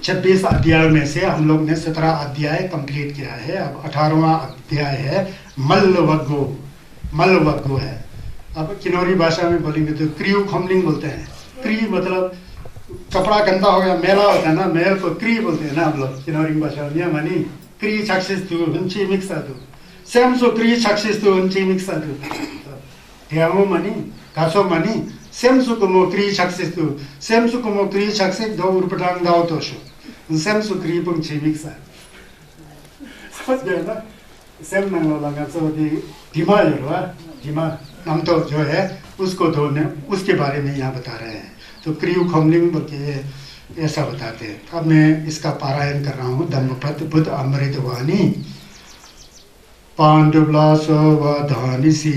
26 अध्याय में से हम लोग ने 17 अध्याय कंप्लीट किया है। अब 18वां अध्याय है मल्लवग्गो। मल्लवग्गो है। अब किन्नौरी भाषा में बोलेंगे तो क्रियू खमलिंग बोलते हैं। क्री मतलब कपड़ा गंदा हो गया, मैला होता है ना, मैल को क्री बोलते हैं ना हम लोग किन्नौरी भाषा में। मानी क्री सक्सेस हंची मिक्स सेमसो क्री सक्सेस हंची मिक्स ध्यामो मनी घासो मनी सेमसुकुमो क्री सक्सेस सेमसुकुमो क्री सक्सेस दो उर्पटांग दाओ तोशो सेमसु क्री पुंची मिक्स समझ गए ना। सेम नंगलो लगा सो दी धीमा जोड़वा धीमा नाम तो जो है उसको धोने उसके बारे में यहाँ बता रहे हैं। तो क्रियू खमलिंग बोल के ऐसा बताते हैं। अब मैं इसका पारायण कर रहा हूँ। धम्मपद बुद्ध अमृत वाणी पांडुब्लासो वधानिसी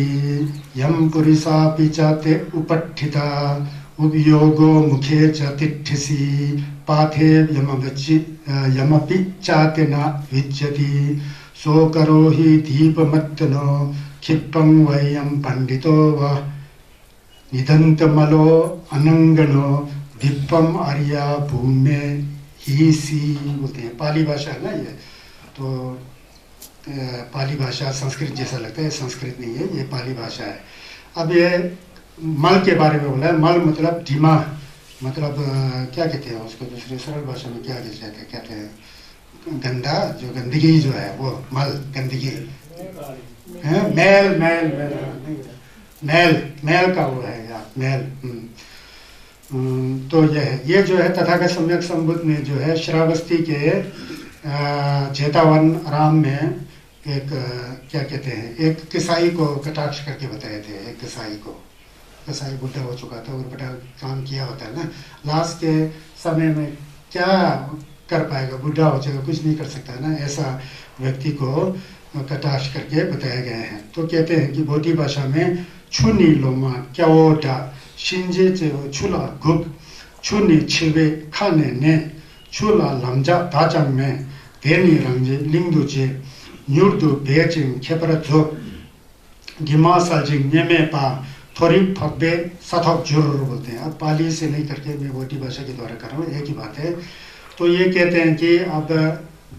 यम पुरिसा पिचाते उपठिता उपयोगो मुखे च तिष्ठसि पाथे यमपि चाते न विज्यति सो करो हि दीपमत्तनो क्षिप्पं वयं पंडितो व निदंतमलो अनंगनो दीपम आर्या भूमे ही सी बोलते हैं। पाली भाषा है ना ये। तो पाली भाषा संस्कृत जैसा लगता है, संस्कृत नहीं है, ये पाली भाषा है। अब ये मल के बारे में बोला है। मल मतलब धीमा, मतलब क्या कहते हैं उसको दूसरी सरल भाषा में क्या कहते हैं गंदा, जो गंदगी जो है वो मल गंदगी है। मैल मैल मैल मैल मैल का वो है यार मैल। तो ये जो है तथागत सम्यक संबुद्ध ने जो है श्रावस्ती के जेतावन आराम में एक क्या कहते हैं एक किसाई को कटाक्ष करके बताए थे। एक कसाई बुढ़ा हो चुका था और बड़ा काम किया होता है ना, लास्ट के समय में क्या कर पाएगा, बुढ़ा हो जाएगा, कुछ नहीं कर सकता है ना, ऐसा व्यक्ति को कटाक्ष करके बताए गए हैं। तो कहते हैं कि बोधी भाषा में छुनी लोमा क्या ओटा शिंजे चेव छुला गुप छुनी छिवे खाने ने छुला लमजा दाचंग में धेनी रंजे लिंगदुचे न्यूर्दु बेचिंग खेपरथो गिमा सालजिंग नेमे पा थोड़ी फब्बे सथक जुर्र बोलते हैं। अब पाली से नहीं करके मैं बोधी भाषा के द्वारा कर रहा हूँ, एक ही बात है। तो ये कहते हैं कि अब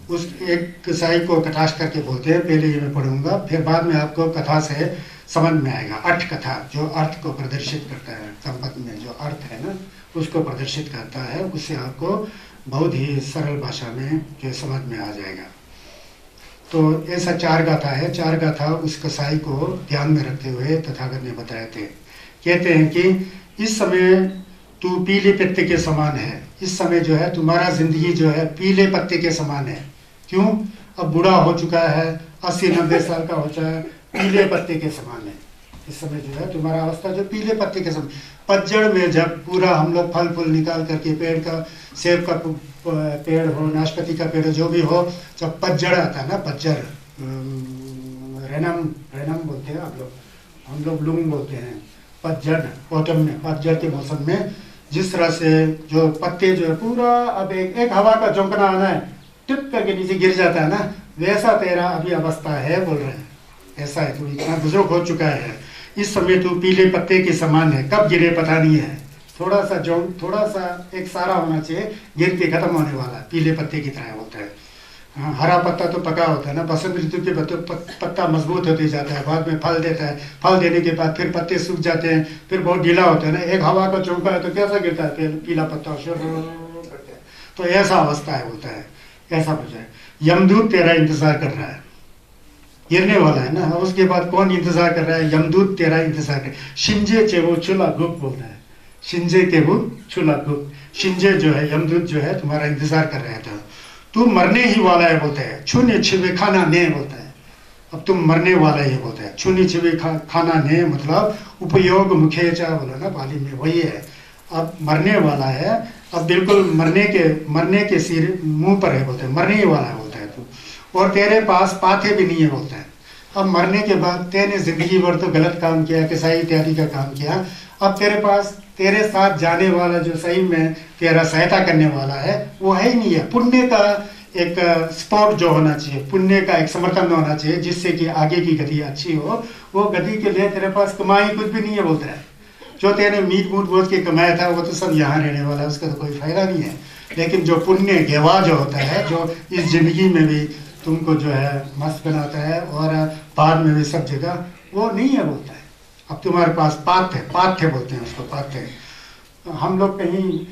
उस एक कसाई को कटाक्ष करके बोलते हैं। पहले ये मैं पढ़ूंगा, फिर बाद में आपको कथा से समझ में आएगा। अर्थ कथा जो अर्थ को प्रदर्शित करता है, संपत्ति में जो अर्थ है ना उसको प्रदर्शित करता है, उससे आपको बहुत ही सरल भाषा में जो समझ में आ जाएगा। तो ऐसा 4 गाथा है। 4 गाथा उस कसाई को ध्यान में रखते हुए तथागत ने बताए थे। कहते हैं कि इस समय तू पीले पत्ते के समान है। इस समय जो है तुम्हारा जिंदगी जो है पीले पत्ते के समान है। क्यों? अब बूढ़ा हो चुका है, 80-90 साल का हो चुका है, पीले पत्ते के समान है। इस समय जो है तुम्हारा अवस्था जो पीले पत्ते के समान। पतझड़ में जब पूरा हम लोग फल फूल निकाल करके पेड़ का, सेब का पेड़ हो, नाशपाती का पेड़ जो भी हो, जब पतझड़ आता है ना, पतझड़ रेनम बोलते हैं हम लोग लूंग बोलते हैं। पतझड़ ऑटम में, पतझड़ के मौसम में जिस तरह से जो पत्ते जो है पूरा अब एक हवा का झोंकना आना है, टिप करके नीचे गिर जाता है ना, वैसा तेरा अभी अवस्था है बोल रहे हैं। ऐसा है, तू इतना बुजुर्ग हो चुका है, इस समय तू पीले पत्ते के समान है। कब गिरे पता नहीं है, थोड़ा सा एक सारा होना चाहिए, गिर के खत्म होने वाला, पीले पत्ते की तरह होता है। हरा पत्ता तो पका होता है ना, बसंत ऋतु के पत्ता मजबूत होते जाता है, बाद में फल देता है, फल देने के बाद फिर पत्ते सूख जाते हैं, फिर बहुत ढीला होता है ना, एक हवा का झोंका है तो कैसा गिरता है पीला पत्ता करते हैं। तो ऐसा अवस्था है, होता है ऐसा हो जाए। यमदूत तेरा इंतजार कर रहा है, गिरने वाला है ना, उसके बाद कौन इंतजार कर रहा है? यमदूत तेरा इंतजार कर। शिंजे चेवो छुला गुप बोलता है, शिंजे तेवो छुला गुप। शिंजे जो है यमदूत जो है तुम्हारा इंतजार कर रहा था, तू मरने ही वाला है बोलता है। छुने छिवे खाना ने बोलता है, अब तुम मरने वाला ही बोलता है। छुने छिवे खाना ने मतलब उपयोग मुखे चा बोला ना पाली में, वही है। अब मरने वाला है, अब बिल्कुल मरने के सिर मुंह पर है बोलते हैं, मरने ही वाला है बोलता है तू, और तेरे पास पाथे भी नहीं है बोलता है। अब मरने के बाद तेने जिंदगी भर तो गलत काम किया, किसाई इत्यादि का काम किया, अब तेरे पास तेरे साथ जाने वाला जो सही में तेरा सहायता करने वाला है वो है ही नहीं है। पुण्य का एक स्पॉट जो होना चाहिए, पुण्य का एक समर्थन होना चाहिए जिससे कि आगे की गति अच्छी हो, वो गति के लिए तेरे पास कमाई कुछ भी नहीं है बोलता है। जो तेने मीट मूट बोझ के कमाया था वो तो सब यहाँ रहने वाला है, उसका तो कोई फायदा नहीं है। लेकिन जो पुण्य गेवा जो होता है, जो इस जिंदगी में भी तुमको जो है मस्त बनाता है और बाद में भी सब जगह, वो नहीं है बोलता है। अब तुम्हारे पास पाथ्य, पाथ्य बोलते हैं उसको, पाथ्य। हम लोग कहीं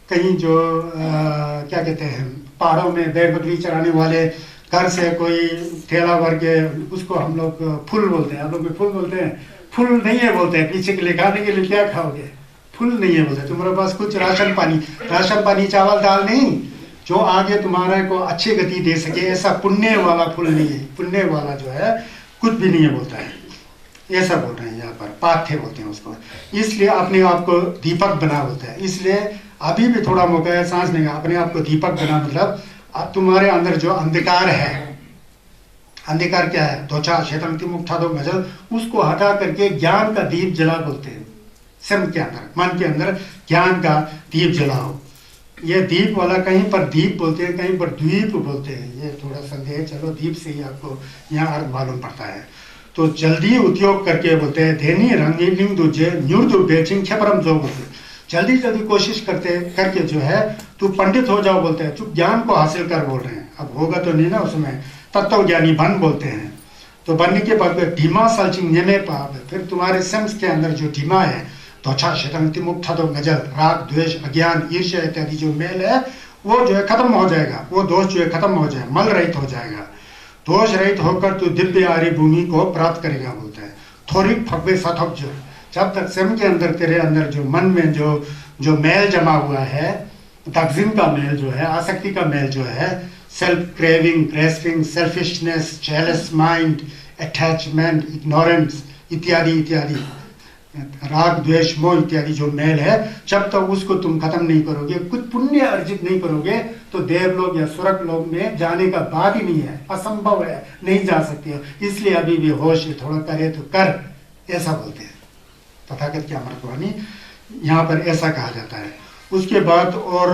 कहीं जो क्या कहते हैं, पहाड़ों में भेड़ बकरी चराने वाले घर से कोई ठेला भर के, उसको हम लोग फुल बोलते हैं। हम लोग भी फुल बोलते हैं, फुल नहीं है बोलते हैं। पीछे के लिए खाने के लिए क्या खाओगे, फुल नहीं है बोलते। तुम्हारे पास कुछ राशन पानी चावल दाल नहीं, जो आगे तुम्हारे को अच्छी गति दे सके, ऐसा पुण्य वाला फुल नहीं है। पुण्य वाला जो है कुछ भी नहीं है बोलता है, ऐसा बोल रहे हैं यहाँ पर, पाथ्य बोलते हैं उसको। इसलिए अपने आप को दीपक बना बोलता है। इसलिए अभी भी थोड़ा मौका है सांसने का, अपने आप को दीपक बना, मतलब तुम्हारे अंदर जो अंधकार है, अंधकार क्या है, त्वचा क्षेत्र मुक्ता दो गजल, उसको हटा करके ज्ञान का दीप जला बोलते हैं। सिम के अंदर, मन के अंदर ज्ञान का दीप जलाओ। ये दीप वाला, कहीं पर दीप बोलते हैं, कहीं पर द्वीप बोलते हैं। ये थोड़ा संदेह, चलो दीप से ही आपको यहाँ अर्थ मालूम पड़ता है। तो जल्दी उद्योग करके बोलते हैं, धेनी रंगीलिंग दूजे न्यूर्दु बेचिंग क्षपरम जो बोलते हैं, जल्दी जल्दी कोशिश करके जो है तू पंडित हो जाओ बोलते हैं। तू ज्ञान को हासिल कर बोल रहे हैं। अब होगा तो नहीं ना उसमें, तत्व ज्ञानी बन बोलते हैं। तो बनने के बाद धीमा सलचिंग नेमे पाप, फिर तुम्हारे सेंस के अंदर जो धीमा है, त्वचा शतंति मुक्ता दो गजल, राग द्वेष अज्ञान ईर्ष्या इत्यादि जो मेल है, वो जो है खत्म हो जाएगा। वो दोष जो है खत्म हो जाए, मल रहित हो जाएगा। दोष रहित होकर तू दिव्य आरी भूमि को प्राप्त करेगा बोलता है। थोड़ी फब्बे सथक, जो जब तक स्वयं के अंदर, तेरे अंदर जो मन में जो मेल जमा हुआ है, तकजीम का मेल जो है, आसक्ति का मेल जो है, self craving, grasping, selfishness, jealous mind, attachment, ignorance इत्यादि इत्यादि, राग द्वेष मोह इत्यादि जो मेल है, जब तक उसको तुम खत्म नहीं करोगे, कुछ पुण्य अर्जित नहीं करोगे, तो देवलोक या स्वर्ग लोक में जाने का बात ही नहीं है, असंभव है, नहीं जा सकते हो। इसलिए अभी भी होश थोड़ा करे तो कर, ऐसा बोलते हैं तथागत की अमृतवाणी। यहाँ पर ऐसा कहा जाता है। उसके बाद और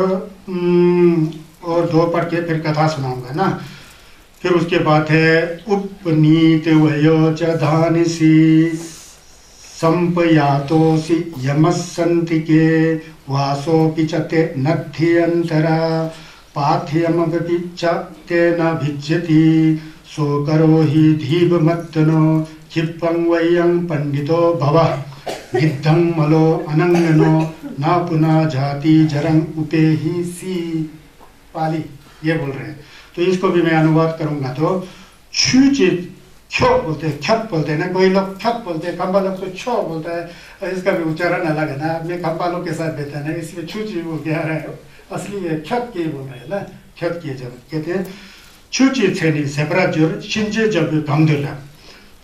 दो पढ़ के फिर कथा सुनाऊंगा ना। फिर उसके बाद है उपनीत वयो च धानिसी संपयातोसि यमस्सन्तिके वासोऽपि च ते नद्ध्यन्तरा पाथ्यमपि च तेन भिज्यति सोकरो हि धीवमत्तनो क्षिप्पं वयं पंडितो भवः गिद्धं मलो अनंगनो न पुनः जाति जरं उपेहि सी। पाली ये बोल रहे हैं। तो इसको भी मैं अनुवाद करूंगा। तो छुचित छो बोलते हैं, क्षप बोलते हैं ना, कोई लोग क्षप बोलते हैं, खंबा लोग तो छो बोलता है। इसका भी उच्चारण अलग है ना, मैं खंबा लोग के साथ बेहतर है, इसलिए छुची बोल के आ रहा है। असली ये क्षप के बोल रहे हैं ना, क्षप किए जब कहते हैं छुची छेनी सेपराजुर शिंजे जब गमदुला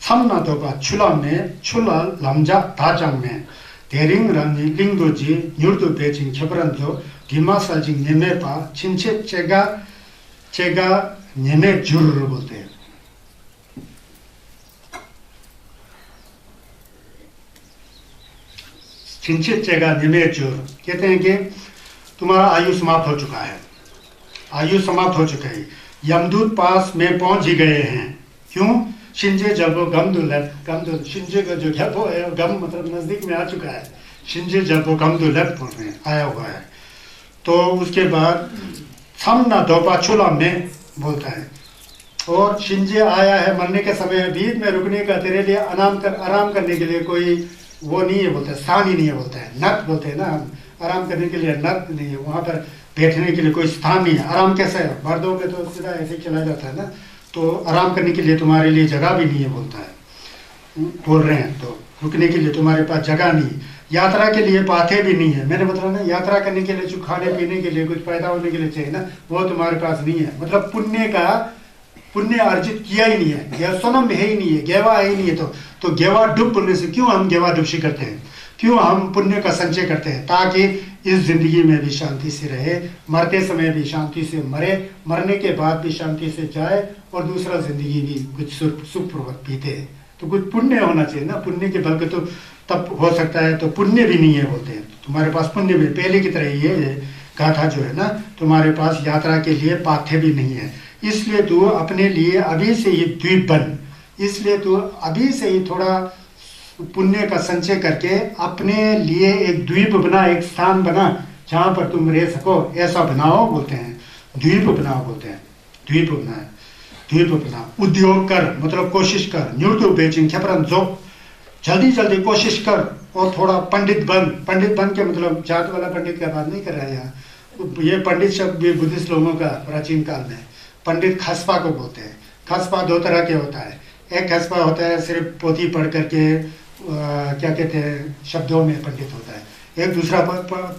삼나 도바 출람네 출랄 남자 다장네 대링 랑니 링도지 뉴르도 베징 켜브란도 디마살징 네메바 친체 제가 네메 주르를 볼때요. चिंचित चेगा निमेर चोर कहते हैं कि तुम्हारा आयु समाप्त हो चुका है, आयु समाप्त हो चुका है, यमदूत पास में पहुंच ही गए हैं। क्यों? शिंजे जब गम शिंजे का जो जब है गम मतलब नजदीक में आ चुका है। शिंजे जब गम दुलत बोल रहे हैं, आया हुआ है। तो उसके बाद समना दोपा चुला में बोलता है, और शिंजे आया है मरने के समय, बीच में रुकने का तेरे लिए आराम करने के लिए कोई वो नहीं है बोलता है, स्थान ही नहीं है बोलता है। नत बोलते हैं ना, आराम करने के लिए नत नहीं है, वहाँ पर बैठने के लिए कोई स्थान नहीं है। आराम कैसे है, मर्दों में तो सीधा ऐसे ही चला जाता है ना, तो आराम करने के लिए तुम्हारे लिए जगह भी नहीं है बोलता है। बोल रहे हैं तो रुकने के लिए तुम्हारे पास जगह नहीं, यात्रा के लिए पाथे भी नहीं है। मैंने बताया ना, यात्रा करने के लिए जो खाने पीने के लिए कुछ पैदा होने के लिए चाहिए ना, वो तुम्हारे पास नहीं है। मतलब पुण्य अर्जित किया ही नहीं है, सोनम है ही नहीं है, गेवा है ही नहीं है। तो गेवा डुब बोलने से क्यों हम गेवा डुबशी करते हैं, क्यों हम पुण्य का संचय करते हैं, ताकि इस जिंदगी में भी शांति से रहे, मरते समय भी शांति से मरे, मरने के बाद भी शांति से जाए, और दूसरा जिंदगी भी कुछ सुखपूर्वक बीते। तो कुछ पुण्य होना चाहिए ना, पुण्य के बल पे तो तब हो सकता है। तो पुण्य भी नहीं है बोलते हैं, तुम्हारे पास पुण्य भी पहले की तरह ही है। गाथा जो है ना, तुम्हारे पास यात्रा के लिए पाथ्य भी नहीं है। इसलिए तू अपने लिए अभी से ही द्वीप बन, इसलिए तू अभी से ही थोड़ा पुण्य का संचय करके अपने लिए एक द्वीप बना, एक स्थान बना, जहाँ पर तुम रह सको ऐसा बनाओ बोलते हैं, द्वीप बनाओ बोलते हैं, द्वीप बनाए, द्वीप बनाओ। उद्योग कर मतलब कोशिश कर, न्यूटू बेचिंग खेपरन जो जल्दी जल्दी कोशिश कर, और थोड़ा पंडित बन के मतलब जात वाला पंडित का बात नहीं कर रहा है यहाँ। ये पंडित शब्द भी बुद्धिस्ट लोगों का प्राचीन काल में, पंडित खसपा को बोलते हैं। खसपा दो तरह के होता है, एक खसपा होता है सिर्फ पोथी पढ़ करके क्या कहते हैं शब्दों में पंडित होता है, एक दूसरा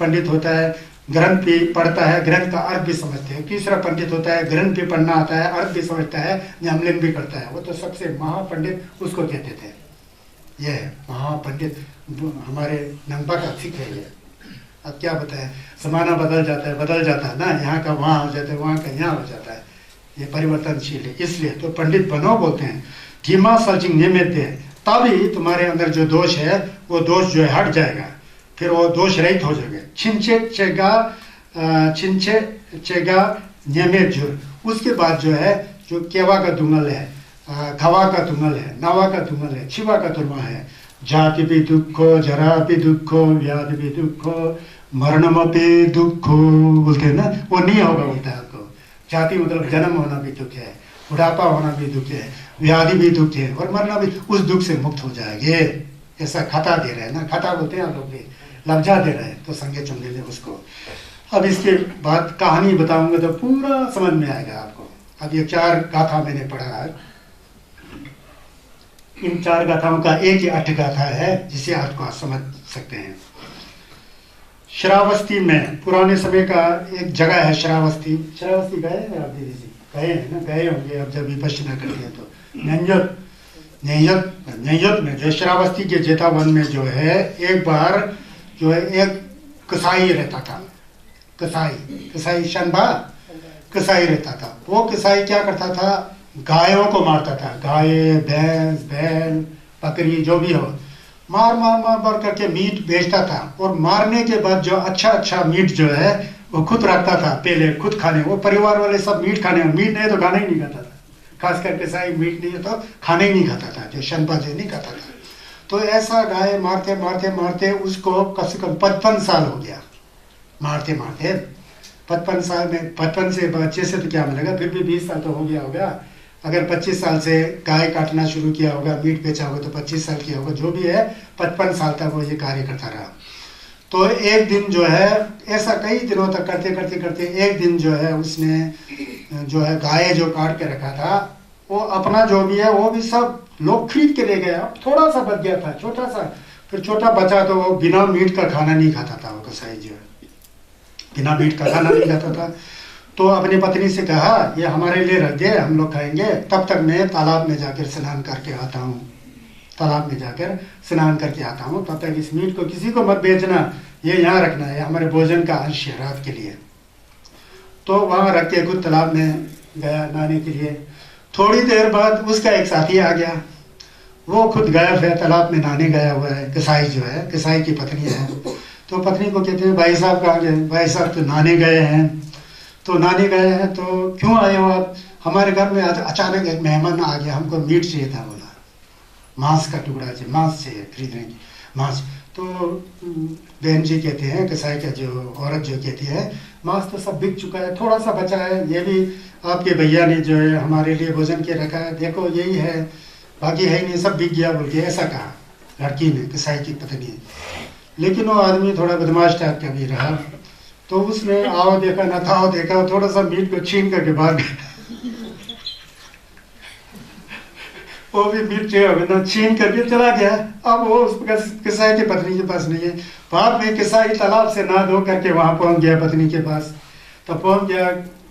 पंडित होता है ग्रंथ भी पढ़ता है, ग्रंथ का अर्थ भी समझते हैं। तीसरा पंडित होता है ग्रंथ भी पढ़ना आता है, अर्थ भी समझता है, नियमलिन भी करता है। वो तो सबसे महापंडित उसको कहते थे। ये है महापंडित, हमारे नंबा का सिख है ये। अब क्या बताए, जमाना बदल जाता है ना, यहाँ का वहाँ हो जाता है, वहाँ का यहाँ हो जाता है, ये परिवर्तनशील है। इसलिए तो पंडित बनो बोलते हैं। धीमा सचिंग नियमित है, तभी तुम्हारे अंदर जो दोष है वो दोष जो है हट जाएगा, फिर वो दोष रहित हो जाएगा। छिंचे चेगा नियमित जुर, उसके बाद जो है जो केवा का दुंगल है, खवा का दुंगल है, नवा का दुंगल है, छिवा का तुरमा है, जाति भी दुखो, जरा भी दुखो, व्याधि भी दुखो, मरणमपि दुखो बोलते हैं ना, वो नहीं होगा बोलता है आपको। जाति मतलब जन्म होना भी दुख है, बुढ़ापा होना भी दुख है, व्याधि भी दुख है, और मरना भी, उस दुख से मुक्त हो जाएंगे। ऐसा खता दे रहे हैं ना, खता बोलते हैं आप लोग भी, लफ्जा दे रहे हैं, तो संगे चुन ले उसको। अब इसके बाद कहानी बताऊंगा तो पूरा समझ में आएगा आपको। अब ये 4 गाथा मैंने पढ़ा है, इन 4 गाथाओं का एक ही अठ गाथा है जिसे आपको आप समझ सकते हैं। श्रावस्ती में पुराने समय का एक जगह है, श्रावस्ती गए हैं आप दीदी जी? गए हैं ना, गए होंगे अब जब विपश्यना करते हैं तो। नैयत में जो श्रावस्ती के जेतावन में जो है, एक बार जो है एक कसाई रहता था, कसाई शनभा कसाई रहता था। वो कसाई क्या करता था, गायों को मारता था, गाय भैंस बैल बकरी जो भी हो, मार करके मीट बेचता था। और मारने के बाद जो अच्छा मीट जो है वो खुद रखता था, पहले खुद खाने, वो परिवार वाले सब मीट खाने, मीट नहीं तो खाना ही नहीं खाता था, खास करके कसाई मीट नहीं तो खाने ही नहीं खाता था, जो शनपा जो नहीं खाता था। तो ऐसा गाय मारते उसको कम से कम 55 साल हो गया, मारते 55 साल में, 55 से बच्चे से तो क्या मिलेगा, फिर भी 20 साल तो हो गया होगा। अगर 25 साल से गाय काटना शुरू किया होगा, मीट बेचा होगा, तो 25 साल किया होगा, जो भी है 55 साल तक वो ये कार्य करता रहा। तो एक दिन जो है, ऐसा कई दिनों तक करते एक दिन जो है उसने जो है गाय जो काट के रखा था, वो अपना जो भी है वो भी सब लोग खरीद के ले गए। अब थोड़ा सा बच गया था, छोटा सा, फिर छोटा बचा तो वो बिना मीट का खाना नहीं खाता था, वो कसाई जो है बिना मीट का खाना नहीं खाता था। तो अपनी पत्नी से कहा ये हमारे लिए रख दे, हम लोग खाएंगे, तब तक मैं तालाब में जाकर स्नान करके आता हूँ, तब तक इस मीट को किसी को मत बेचना, ये यहाँ रखना है, हमारे भोजन का अंश है रात के लिए। तो वहाँ रख के खुद तालाब में गया नहाने के लिए। थोड़ी देर बाद उसका एक साथी आ गया, वो खुद गायब है, तालाब में नहाने गया हुआ है, कसाई जो है, कसाई की पत्नी है। तो पत्नी को कहते हैं भाई साहब कहाँ गए? भाई साहब तो नहाने गए हैं। तो क्यों आए हो आप? हमारे घर में अचानक एक मेहमान आ गया, हमको मीट चाहिए था, बोला मांस का टुकड़ा चाहिए, मांस चाहिए, खरीदने की मांस। तो बहन जी कहते हैं, कसाई का जो औरत जो कहती है मांस तो सब बिक चुका है, थोड़ा सा बचा है, ये भी आपके भैया ने जो है हमारे लिए भोजन के रखा है, देखो यही है, बाकी है ही नहीं, सब बिक गया बोल के ऐसा कहा लड़की ने, कसाई की पत्नी। लेकिन वो आदमी थोड़ा बदमाश टाइप का भी रहा, तो उसने आओ देखा न था, देखा, थोड़ा सा मीट को छीन करके भाग गया। वो भी मीट छीन करके चला गया। अब वो उस कसाई की पत्नी के पास नहीं है। बाद में कसाई तालाब से नहा धो करके वहां पहुंच गया पत्नी के पास। तो पहुंच गया,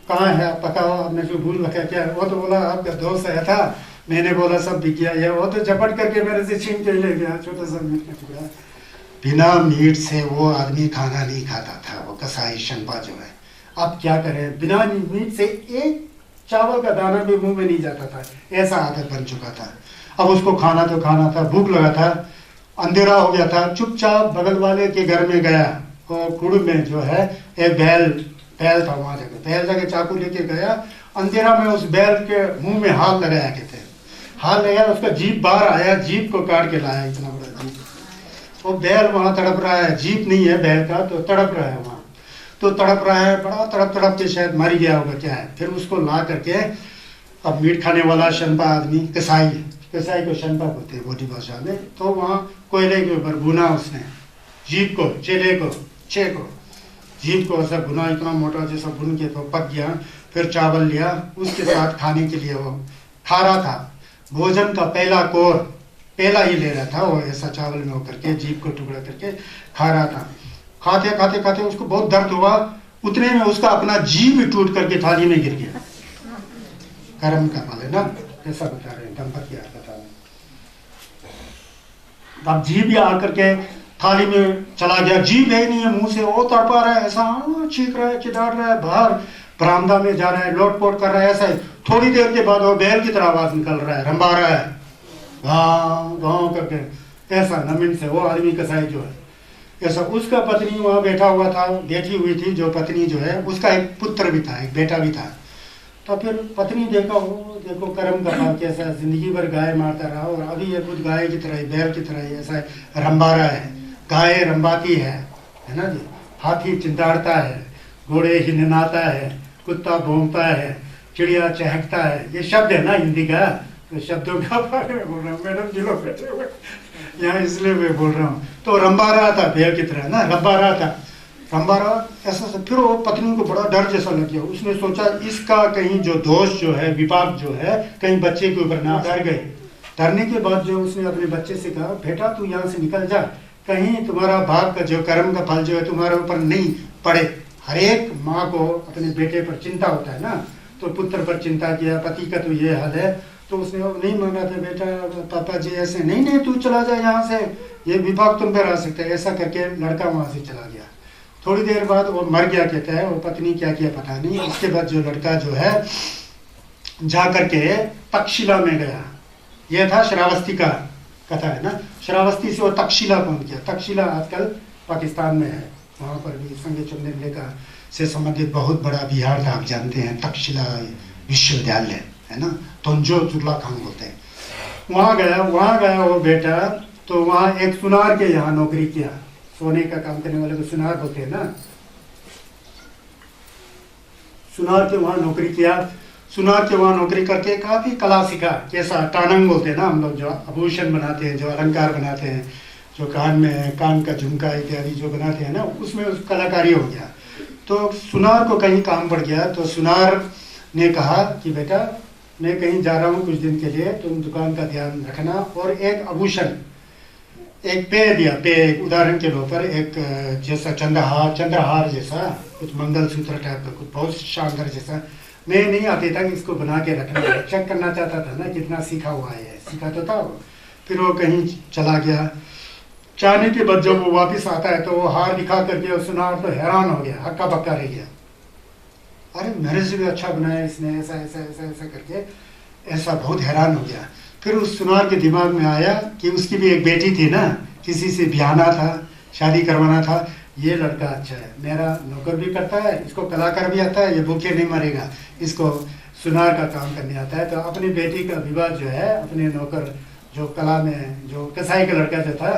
कहाँ है पकाओ, आपने जो भूल रखा क्या? वो तो बोला आपका दोस्त आया था, मैंने बोला सब बिक गया है। वो तो झपट करके मेरे से छीन के ले गया छोटा सा मीट का टुकड़ा। बिना मीट से वो आदमी खाना नहीं खाता था, वो कसाई शनपा जो है। अब क्या करें, बिना मीट से एक चावल का दाना भी मुंह में नहीं जाता था, ऐसा आदत बन चुका था। अब उसको खाना तो खाना था, भूख लगा था, अंधेरा हो गया था, चुपचाप बगल वाले के घर में गया और कुड़ में जो है एक बैल था, वहां जाकर चाकू लेके गया, अंधेरा में उस बैल के मुंह में हाथ लगाया, कहते हैं हाथ लगाया, उसका जीप बाहर आया, जीप को काट के लाया, इतना बड़ा जीप। वो बैल वहां तड़प रहा है, जीप नहीं है बैल का, तो तड़प रहा है वहां। तो तड़प रहा है, बड़ा तड़प तड़प के शायद मर गया होगा क्या है। फिर उसको ला करके, अब मीट खाने वाला शनपा आदमी, कसाई, कसाई को शनपा बोलते हैं बोधी भाषा में, तो वहाँ कोयले के ऊपर भुना उसने जीभ को, चेले को, जीभ को ऐसा भुना, इतना मोटा जैसा भुन के तो पक गया। फिर चावल लिया, उसके साथ खाने के लिए वो खा रहा था। भोजन का पहला कोर, पहला ही ले रहा था वो, ऐसा चावल में होकर के जीभ को टुकड़ा करके खा रहा था। खाते खाते खाते उसको बहुत दर्द हुआ, उतने में उसका अपना जीभ टूट करके थाली में गिर गया। कर्म का फल है ना, ऐसा बता रहे हैं दंपति बता रहे। अब जीभ आकर के थाली में चला गया, जीभ है नहीं है मुंह से, वो तड़पा रहा है, ऐसा चीख रहा है, चिल्ला रहा है, बाहर बरामदा में जा रहा है, लोटपोट कर रहा है, ऐसा ही। थोड़ी देर के बाद वो बैल की तरह आवाज निकल रहा है, रंबा रहा है, गाँव गाँव करके, ऐसा नमिन से। वो आदमी कसाई जो है ऐसा, उसका पत्नी वहाँ बैठा हुआ था, बैठी हुई थी जो पत्नी जो है, उसका एक पुत्र भी था, एक बेटा भी था। तो फिर पत्नी देखा, वो देखो कर्म का फल कैसा, जिंदगी भर गाय मारता रहा और अभी ये खुद गाय की तरह, बैल की तरह ऐसा रंबा रहा है। गाय रंबाती है ना जी, हाथी चिंताड़ता है, घोड़े हिननाता है, कुत्ता भौंकता है, चिड़िया चहकता है। ये शब्द है ना हिंदी का, तो शब्दों का बारे में बोल रहा हूँ। मैडम जी लोग बैठे हुए यहाँ, इसलिए मैं बोल रहा हूँ। तो रंबा रहा था बैल की तरह ना, रंबा रहा था, रंबा रहा ऐसा। फिर वो पत्नी को बड़ा डर जैसा लग गया। उसने सोचा इसका कहीं जो दोष जो है, विपाक जो है, कहीं बच्चे के ऊपर ना। डर गई। डरने के बाद जो उसने अपने बच्चे से कहा, बेटा तू यहाँ से निकल जा, कहीं तुम्हारा बाप का जो कर्म का फल जो है तुम्हारे ऊपर नहीं पड़े। हर एक माँ को अपने बेटे पर चिंता होता है ना, तो पुत्र पर चिंता किया, पति का तो ये हाल है। तो उसने नहीं मांगा था, बेटा पापा जी ऐसे नहीं, नहीं तू चला जा यहाँ से, ये विभाग तुम पे आ सकता है। ऐसा करके लड़का वहाँ से चला गया। थोड़ी देर बाद वो मर गया कहता है, वो पत्नी क्या किया पता नहीं। उसके बाद जो लड़का जो है जा करके तक्षशिला में गया। यह था श्रावस्ती का कथा है ना, श्रावस्ती से वो तक्षशिला पहुंच गया। तक्षशिला आजकल पाकिस्तान में है, वहाँ पर भी संगे चुनने का से संबंधित बहुत बड़ा बिहार था, आप जानते हैं, तक्षशिला विश्वविद्यालय है ना, तंजो चुरला खान बोलते हैं। वहाँ गया वो बेटा, तो वहाँ एक सुनार के यहाँ नौकरी किया। सोने का काम करने वाले को सुनार बोलते हैं ना, सुनार के वहाँ नौकरी किया। सुनार के वहाँ नौकरी करके काफी कला सीखा। कैसा, टानंग बोलते हैं ना हम लोग, जो आभूषण बनाते हैं, जो अलंकार बनाते हैं, जो कान में कान का झुमका इत्यादि जो बनाते हैं ना, उसमें उस कलाकारी हो गया। तो सुनार को कहीं काम पड़ गया, तो सुनार ने कहा कि बेटा मैं कहीं जा रहा हूँ कुछ दिन के लिए, तुम दुकान का ध्यान रखना। और एक आभूषण, एक पेय दिया, पेय उदाहरण के तौर पर एक जैसा चंद्रहार जैसा, कुछ मंगलसूत्र टाइप का, कुछ बहुत शानदार जैसा। मैं नहीं आते था कि इसको बना के रखना है, चेक करना चाहता था ना कितना सीखा हुआ है, सीखा तो था वो। फिर वो कहीं चला गया। जाने के बाद जब वो वापस आता है तो वो हार दिखा करके सुनार तो हैरान हो गया, हक्का बक्का रह गया। अरे मेरे से भी अच्छा बनाया इसने, ऐसा ऐसा ऐसा ऐसा करके, ऐसा बहुत हैरान हो गया। फिर उस सुनार के दिमाग में आया कि उसकी भी एक बेटी थी ना, किसी से ब्याहना था, शादी करवाना था। ये लड़का अच्छा है, मेरा नौकर भी करता है, इसको कलाकार भी आता है, ये भूखे नहीं मरेगा, इसको सुनार का काम करने आता है। तो अपनी बेटी का विवाह जो है अपने नौकर जो कला में जो कसाई का लड़का जो था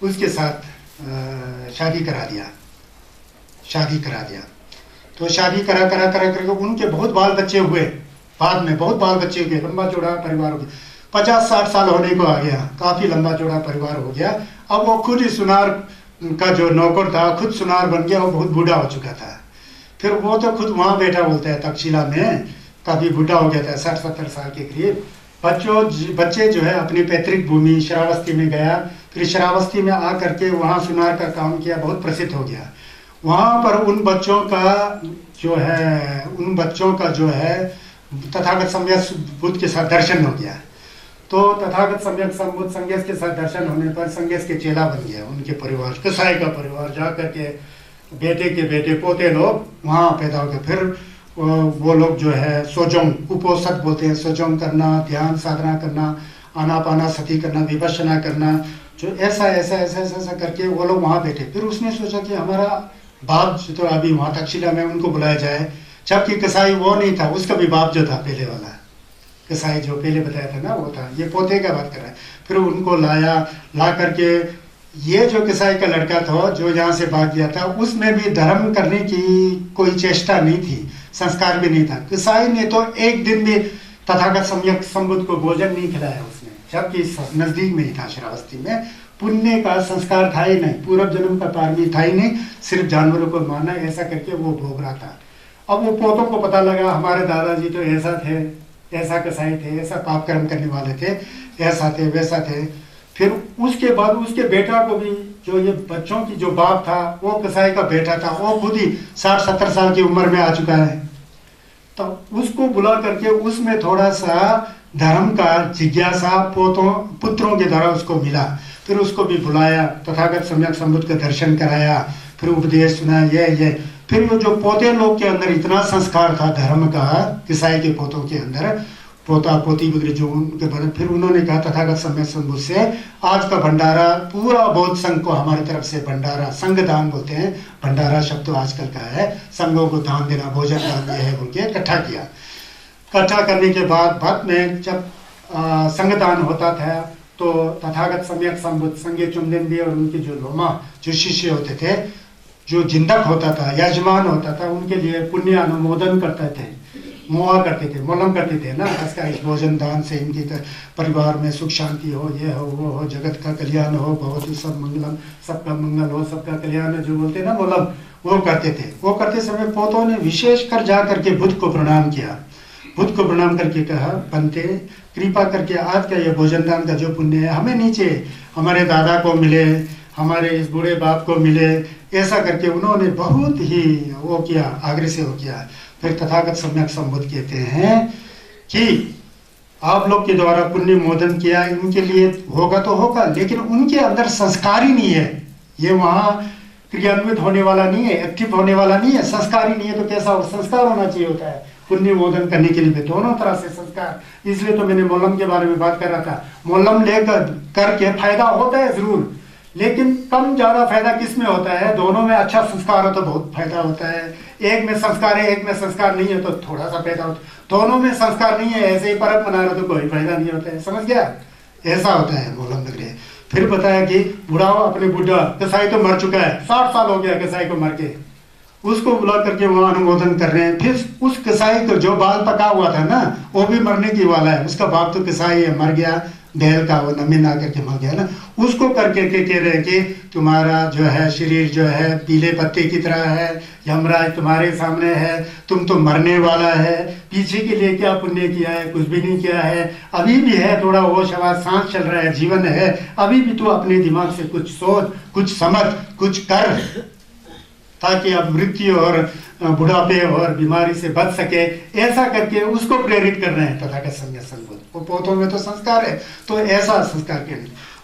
उसके साथ शादी करा दिया। तो शादी करा करके उनके बहुत बाल बच्चे हुए। बाद में बहुत बाल बच्चे हुए, लंबा चौड़ा परिवार हो गया। 50-60 साल होने को आ गया, काफी लंबा चौड़ा परिवार हो गया। अब वो खुद ही सुनार का जो नौकर था खुद सुनार बन गया, वो बहुत बूढ़ा हो चुका था। फिर वो तो खुद वहाँ बैठा बोलता है तक्षशिला में, काफी बूढ़ा हो गया था, 60-70 साल के करीब। बच्चे जो है अपनी पैतृक भूमि श्रावस्ती में गया। फिर श्रावस्ती में आ करके वहाँ सुनार का काम किया, बहुत प्रसिद्ध हो गया। वहाँ पर उन बच्चों का जो है तथागत सम्यक बुद्ध के साथ दर्शन हो गया। तो तथागत सम्यक संबुद्ध संगेश के साथ दर्शन होने पर संगेश के चेला बन गया। उनके परिवार, कसाई का परिवार, जा करके बेटे के बेटे पोते लोग वहाँ पैदा हो गए। फिर वो लोग जो है सोजोंग, उपोसत बोलते हैं, सोजोंग करना, ध्यान साधना करना, आनापाना सती करना, विपश्यना करना, जो ऐसा करके वो लोग वहाँ बैठे। फिर उसने सोचा कि हमारा बाप जो तो अभी वहाँ तक्षशिला में, उनको बुलाया जाए। जबकि कसाई वो नहीं था, उसका भी बाप जो था पहले वाला कसाई जो पहले बताया था ना, वो था। ये पोते का बात कर रहा है। फिर उनको ला करके ये जो किसाई का लड़का था जो यहाँ से भाग गया था, उसमें भी धर्म करने की कोई चेष्टा नहीं थी, संस्कार भी नहीं था। किसाई ने तो एक दिन भी तथागत सम्यक संबुद्ध को भोजन नहीं खिलाया उसने, जबकि नजदीक में ही था श्रावस्ती में। पुण्य का संस्कार था ही नहीं, पूर्व जन्म का पारमी था ही नहीं, सिर्फ जानवरों को मारना, ऐसा करके वो भोग रहा था। अब वो पोतों को पता लगा हमारे दादाजी तो ऐसा थे, ऐसा कसाई थे, ऐसा पाप कर्म करने वाले थे, ऐसा थे वैसा थे। फिर उसके बाद उसके बेटा को भी, जो ये बच्चों की जो बाप था वो कसाई का बेटा था, वो खुद ही 60-70 साल की उम्र में आ चुका है। तो उसको बुला करके उसमें थोड़ा सा धर्म का जिज्ञासा पुत्रों के द्वारा उसको मिला। फिर उसको भी बुलाया, तथागत सम्यक संबुद्ध का दर्शन कराया, फिर उपदेश सुना, ये फिर वो जो पोते लोग के अंदर इतना संस्कार था धर्म का, किसाई के पोतों के अंदर, पोता पोती वगैरह जो उनके बने, फिर उन्होंने कहा तथागत सम्यक संबुद्ध से, आज का भंडारा पूरा बौद्ध संघ को हमारी तरफ से भंडारा, संघ दान बोलते हैं, भंडारा शब्द तो आजकल का है, संघों को दान देना, भोजन दान ये है बोल के इकट्ठा किया। इकट्ठा करने के बाद में जब संघ दान होता था तो तथागत सम्यक संबुद्ध, संगे चुमदेन और उनके जो लोमा, जो शिष्य होते थे, जो जिंदक होता था, यजमान होता था, उनके लिए पुण्य अनुमोदन करते थे, मुआ करते थे, मोलम करते थे ना, इसका इस भोजन दान से इनकी परिवार में सुख शांति हो, ये हो वो हो, जगत का कल्याण हो, बहुत ही सब मंगलम, सबका मंगल हो, सबका कल्याण, जो बोलते ना मोलम, वो करते थे। वो करते समय पोतों ने विशेष कर जा करके बुद्ध को प्रणाम किया। बुद्ध को प्रणाम करके कहा, बनते कृपा करके आज का ये भोजन दान का जो पुण्य है हमें नीचे हमारे दादा को मिले, हमारे इस बूढ़े बाप को मिले, ऐसा करके उन्होंने बहुत ही वो किया, आग्रह से वो किया। फिर तथागत सम्यक संबुद्ध कहते हैं कि आप लोग के द्वारा पुण्य मोदन किया, इनके लिए होगा तो होगा, लेकिन उनके अंदर संस्कार ही नहीं है, ये वहाँ क्रियान्वित होने वाला नहीं है, एक्टिव होने वाला नहीं है, संस्कार ही नहीं है। तो कैसा हो, संस्कार होना चाहिए होता है पुण्य मोदन करने के लिए, दोनों तरह से संस्कार। इसलिए तो मैंने मोलम के बारे में बात कर रहा था, मोलम लेकर करके फायदा होता है जरूर, लेकिन कम ज्यादा फायदा किस में होता है, दोनों में अच्छा संस्कार हो तो बहुत फायदा होता है। एक में संस्कार है, एक में संस्कार नहीं है तो थोड़ा सा फायदा होता है। दोनों में संस्कार नहीं है, ऐसे ही परक बना रहे तो कोई फायदा नहीं होता है, समझ गया, ऐसा होता है मोलम वगैरह। फिर बताया कि बुढ़ाओ अपने बुढ़ा, कसाई तो मर चुका है, 60 साल हो गया कसाई को मर के, उसको बुला करके वहां अनुमोदन कर रहे हैं। फिर उस कसाई को जो बाल पका हुआ था ना, वो भी मरने की वाला है, उसका बाप तो कसाई है, मर गया, बैल का वो नमी ना करके मर गया ना, उसको करके के कह रहे हैं कि तुम्हारा जो है शरीर जो है पीले पत्ते की तरह है, यमराज तुम्हारे सामने है, तुम तो मरने वाला है, पीछे के लिए क्या पुण्य किया है, कुछ भी नहीं किया है, अभी भी है थोड़ा होश हवा, सांस चल रहा है, जीवन है, अभी भी तू अपने दिमाग से कुछ सोच, कुछ समझ, कुछ कर, ताकि अब मृत्यु और बुढ़ापे और बीमारी से बच सके, ऐसा करके उसको प्रेरित कर रहे हैं तथागत सम्यक संबुद्ध। वो पोतों में तो संस्कार है, तो ऐसा संस्कार के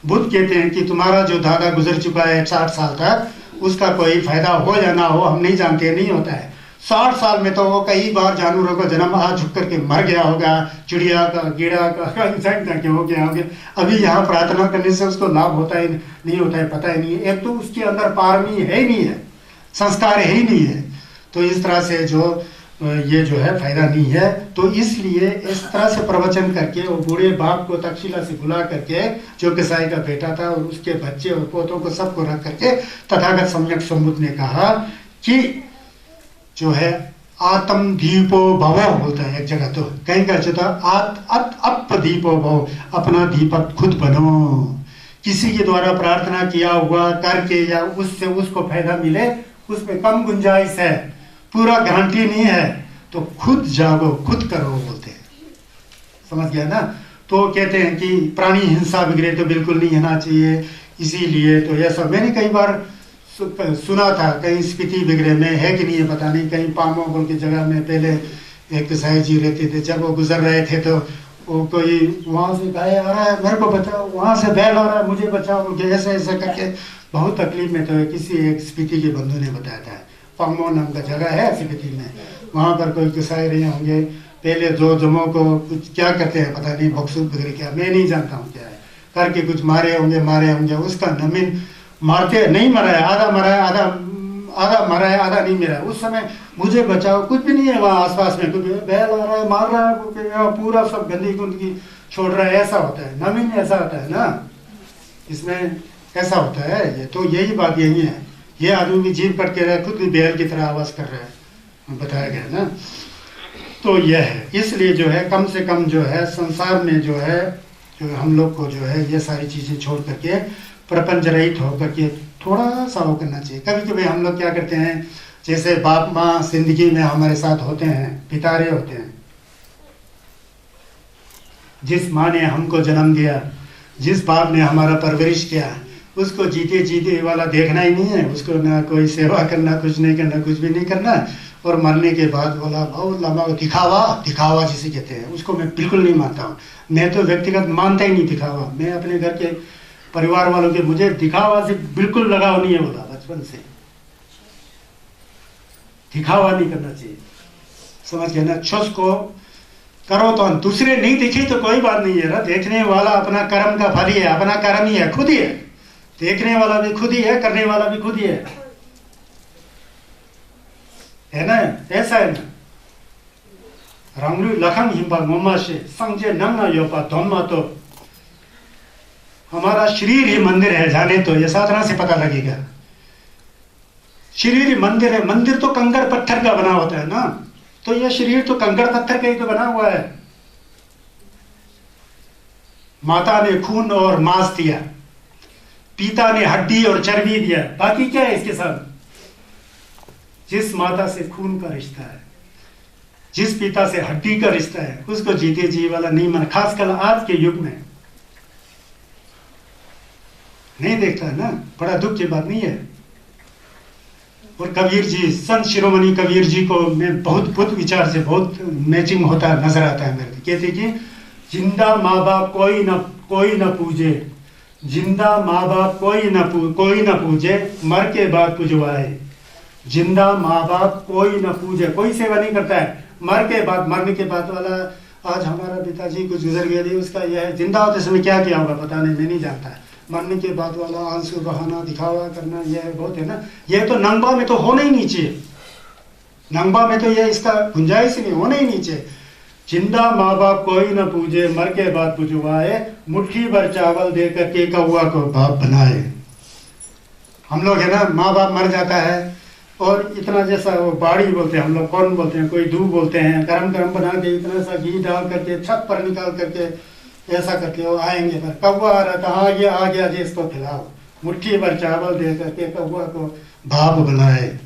बुद्ध कहते हैं कि तुम्हारा जो दादा गुजर चुका है 60 साल तक, उसका कोई फायदा हो या ना हो हम नहीं जानते, नहीं होता है। 60 साल में तो वो कई बार जानवरों का जन्म आ झुक करके मर गया होगा, चिड़िया का, कीड़ा का, इंसेक्ट का हो गया होगा, अभी यहाँ प्रार्थना करने से उसको लाभ होता है नहीं होता है पता ही नहीं है। एक तो उसके अंदर पारमी है ही नहीं है, संस्कार है ही नहीं है, तो इस तरह से जो ये जो है फायदा नहीं है। तो इसलिए इस तरह से प्रवचन करके वो बूढ़े बाप को तक्षशिला से बुला करके, जो कसाई का बेटा था और उसके बच्चे और पोतों को सबको रख करके तथागत सम्यक संबुद्ध ने कहा कि जो है आत्म दीपो भव बोलता है एक जगह, तो कहीं का चौथा अप दीपो भव, अपना दीपक खुद बनो। किसी के द्वारा प्रार्थना किया हुआ करके या उससे उसको फायदा मिले, उसमें कम गुंजाइश है, पूरा गारंटी नहीं है, तो खुद जागो, खुद करो बोलते हैं, समझ गया ना। तो कहते हैं कि प्राणी हिंसा वगैरह तो बिल्कुल नहीं होना चाहिए, इसीलिए तो यह सब मैंने कई बार सुना था, कहीं स्पीति वगैरह में है कि नहीं है पता नहीं, कहीं पामोगल की जगह में पहले एक कसाई जी रहते थे, जब वो गुजर रहे थे तो वो कोई वहाँ से गाय आ रहा है मेरे को बचाओ, वहाँ से बैल आ रहा है मुझे बचाओ, ऐसे ऐसे करके बहुत तकलीफ में। तो किसी एक स्पीति के बंधु ने बताया था, पामो नाम का जगह है स्पीति में, वहाँ पर कोई कसाई रहे होंगे पहले, जो जमों को कुछ क्या करते हैं पता नहीं, बक्सूब वगैरह क्या, मैं नहीं जानता हूँ क्या है, करके कुछ मारे होंगे, उसका नमीन मारते नहीं मरा है, आधा मरा है, आधा मरा है, आधा नहीं मरा है। उस समय मुझे बचाओ, कुछ भी नहीं है वहाँ आसपास में, कुछ बैल आ रहा है, मार रहा है, पूरा सब गंदगी गुंदगी छोड़ रहा है, ऐसा होता है। नमीन ऐसा होता है ना, इसमें ऐसा होता है। ये तो यही बात यही है। ये आदमी भी जीव कट के रहे, खुद भी बैल की तरह आवाज कर रहा है, बताया गया ना। तो यह है, इसलिए जो है कम से कम जो है संसार में जो है जो हम लोग को जो है ये सारी चीजें छोड़ करके प्रपंच रहित होकर के थोड़ा सा वो करना चाहिए। कभी कभी हम लोग क्या करते हैं, जैसे बाप माँ जिंदगी में हमारे साथ होते हैं, पितारे होते हैं, जिस माँ ने हमको जन्म दिया, जिस बाप ने हमारा परवरिश किया, उसको जीते जीते वाला देखना ही नहीं है, उसको ना कोई सेवा करना, कुछ नहीं करना, कुछ भी नहीं करना, और मरने के बाद बोला बहुत लंबा दिखावा, दिखावा जिसे कहते हैं, उसको मैं बिल्कुल नहीं मानता हूँ। मैं तो व्यक्तिगत मानता ही नहीं दिखावा। मैं अपने घर के परिवार वालों के, मुझे दिखावा से बिल्कुल लगाव नहीं है, बोला बचपन से। दिखावा नहीं करना चाहिए, समझ गए ना। छुस को करो तो दूसरे नहीं दिखे तो कोई बात नहीं है ना। देखने वाला अपना कर्म का फल ही है, अपना कर्म ही है, खुद ही है। देखने वाला भी खुद ही है, करने वाला भी खुद ही है ना। ऐसा है ना। रामलू लखन हिंबा मोमा से संजय नंगा योपा धोमा, तो हमारा शरीर ही मंदिर है, जाने तो ये साधना से पता लगेगा। शरीर ही मंदिर है। मंदिर तो कंकड़ पत्थर का बना होता है ना, तो ये शरीर तो कंकड़ पत्थर का ही तो बना हुआ है। माता ने खून और मांस दिया, पिता ने हड्डी और चर्बी दिया, बाकी क्या है इसके साथ? जिस माता से खून का रिश्ता है, जिस पिता से हड्डी का रिश्ता है, उसको जीते जी वाला नहीं मन, खासकर आज के युग में नहीं देखता है ना। बड़ा दुख की बात नहीं है। और कबीर जी, संत शिरोमणि कबीर जी को मैं बहुत बुद्ध विचार से बहुत मैचिंग होता नजर आता है मेरे को। कहते कि जिंदा माँ बाप कोई न पूजे, जिंदा माँ बाप कोई न पूजे, मर के बाद पुजवाए। जिंदा माँ बाप कोई न पूजे, कोई सेवा नहीं करता है, मर के बाद, मरने के बाद वाला, आज हमारा पिताजी कुछ गुजर गया थी, उसका यह है, जिंदा होते समय क्या किया होगा पता नहीं, मैं नहीं जानता है। मरने के बाद वाला आंसू बहाना, दिखावा करना, यह बहुत है ना। यह तो नंगबा में तो होना ही नहीं चाहिए। नंगबा में तो यह इसका गुंजाइश नहीं, होना ही नहीं चाहिए। जिंदा माँ बाप कोई न पूजे, मर के बाद पुजवाए, मुट्ठी भर चावल दे करके कौआ को बाप बनाए। हम लोग है ना, माँ बाप मर जाता है और इतना जैसा वो बाड़ी बोलते हैं हम लोग, कौन बोलते हैं, कोई दूध बोलते हैं, गरम गरम बना के इतना सा घी डाल करके छत पर निकाल करके ऐसा करके वो आएंगे, पर कौवा आ रहा था, आ गया जी, इसको खिलाओ। मुट्ठी भर चावल दे करके कौवा को भाप बनाए।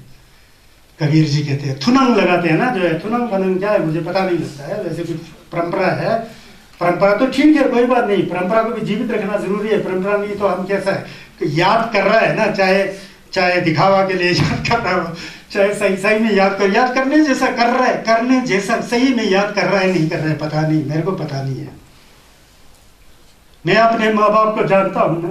कबीर जी कहते हैं, थुनंग लगाते हैं ना, जो है थुनंग बनंग क्या है मुझे पता नहीं लगता है, वैसे कुछ परंपरा है। परंपरा तो ठीक है, कोई बात नहीं, परंपरा को भी जीवित रखना जरूरी है। परंपरा नहीं तो हम कैसा है कि याद कर रहा है ना, चाहे दिखावा के लिए याद कर रहा हो, चाहे सही में याद करने जैसा कर रहा है, करने जैसा सही में याद कर रहा है, नहीं कर रहा है, पता नहीं, मेरे को पता नहीं है। मैं अपने माँ बाप को जानता हूं ना।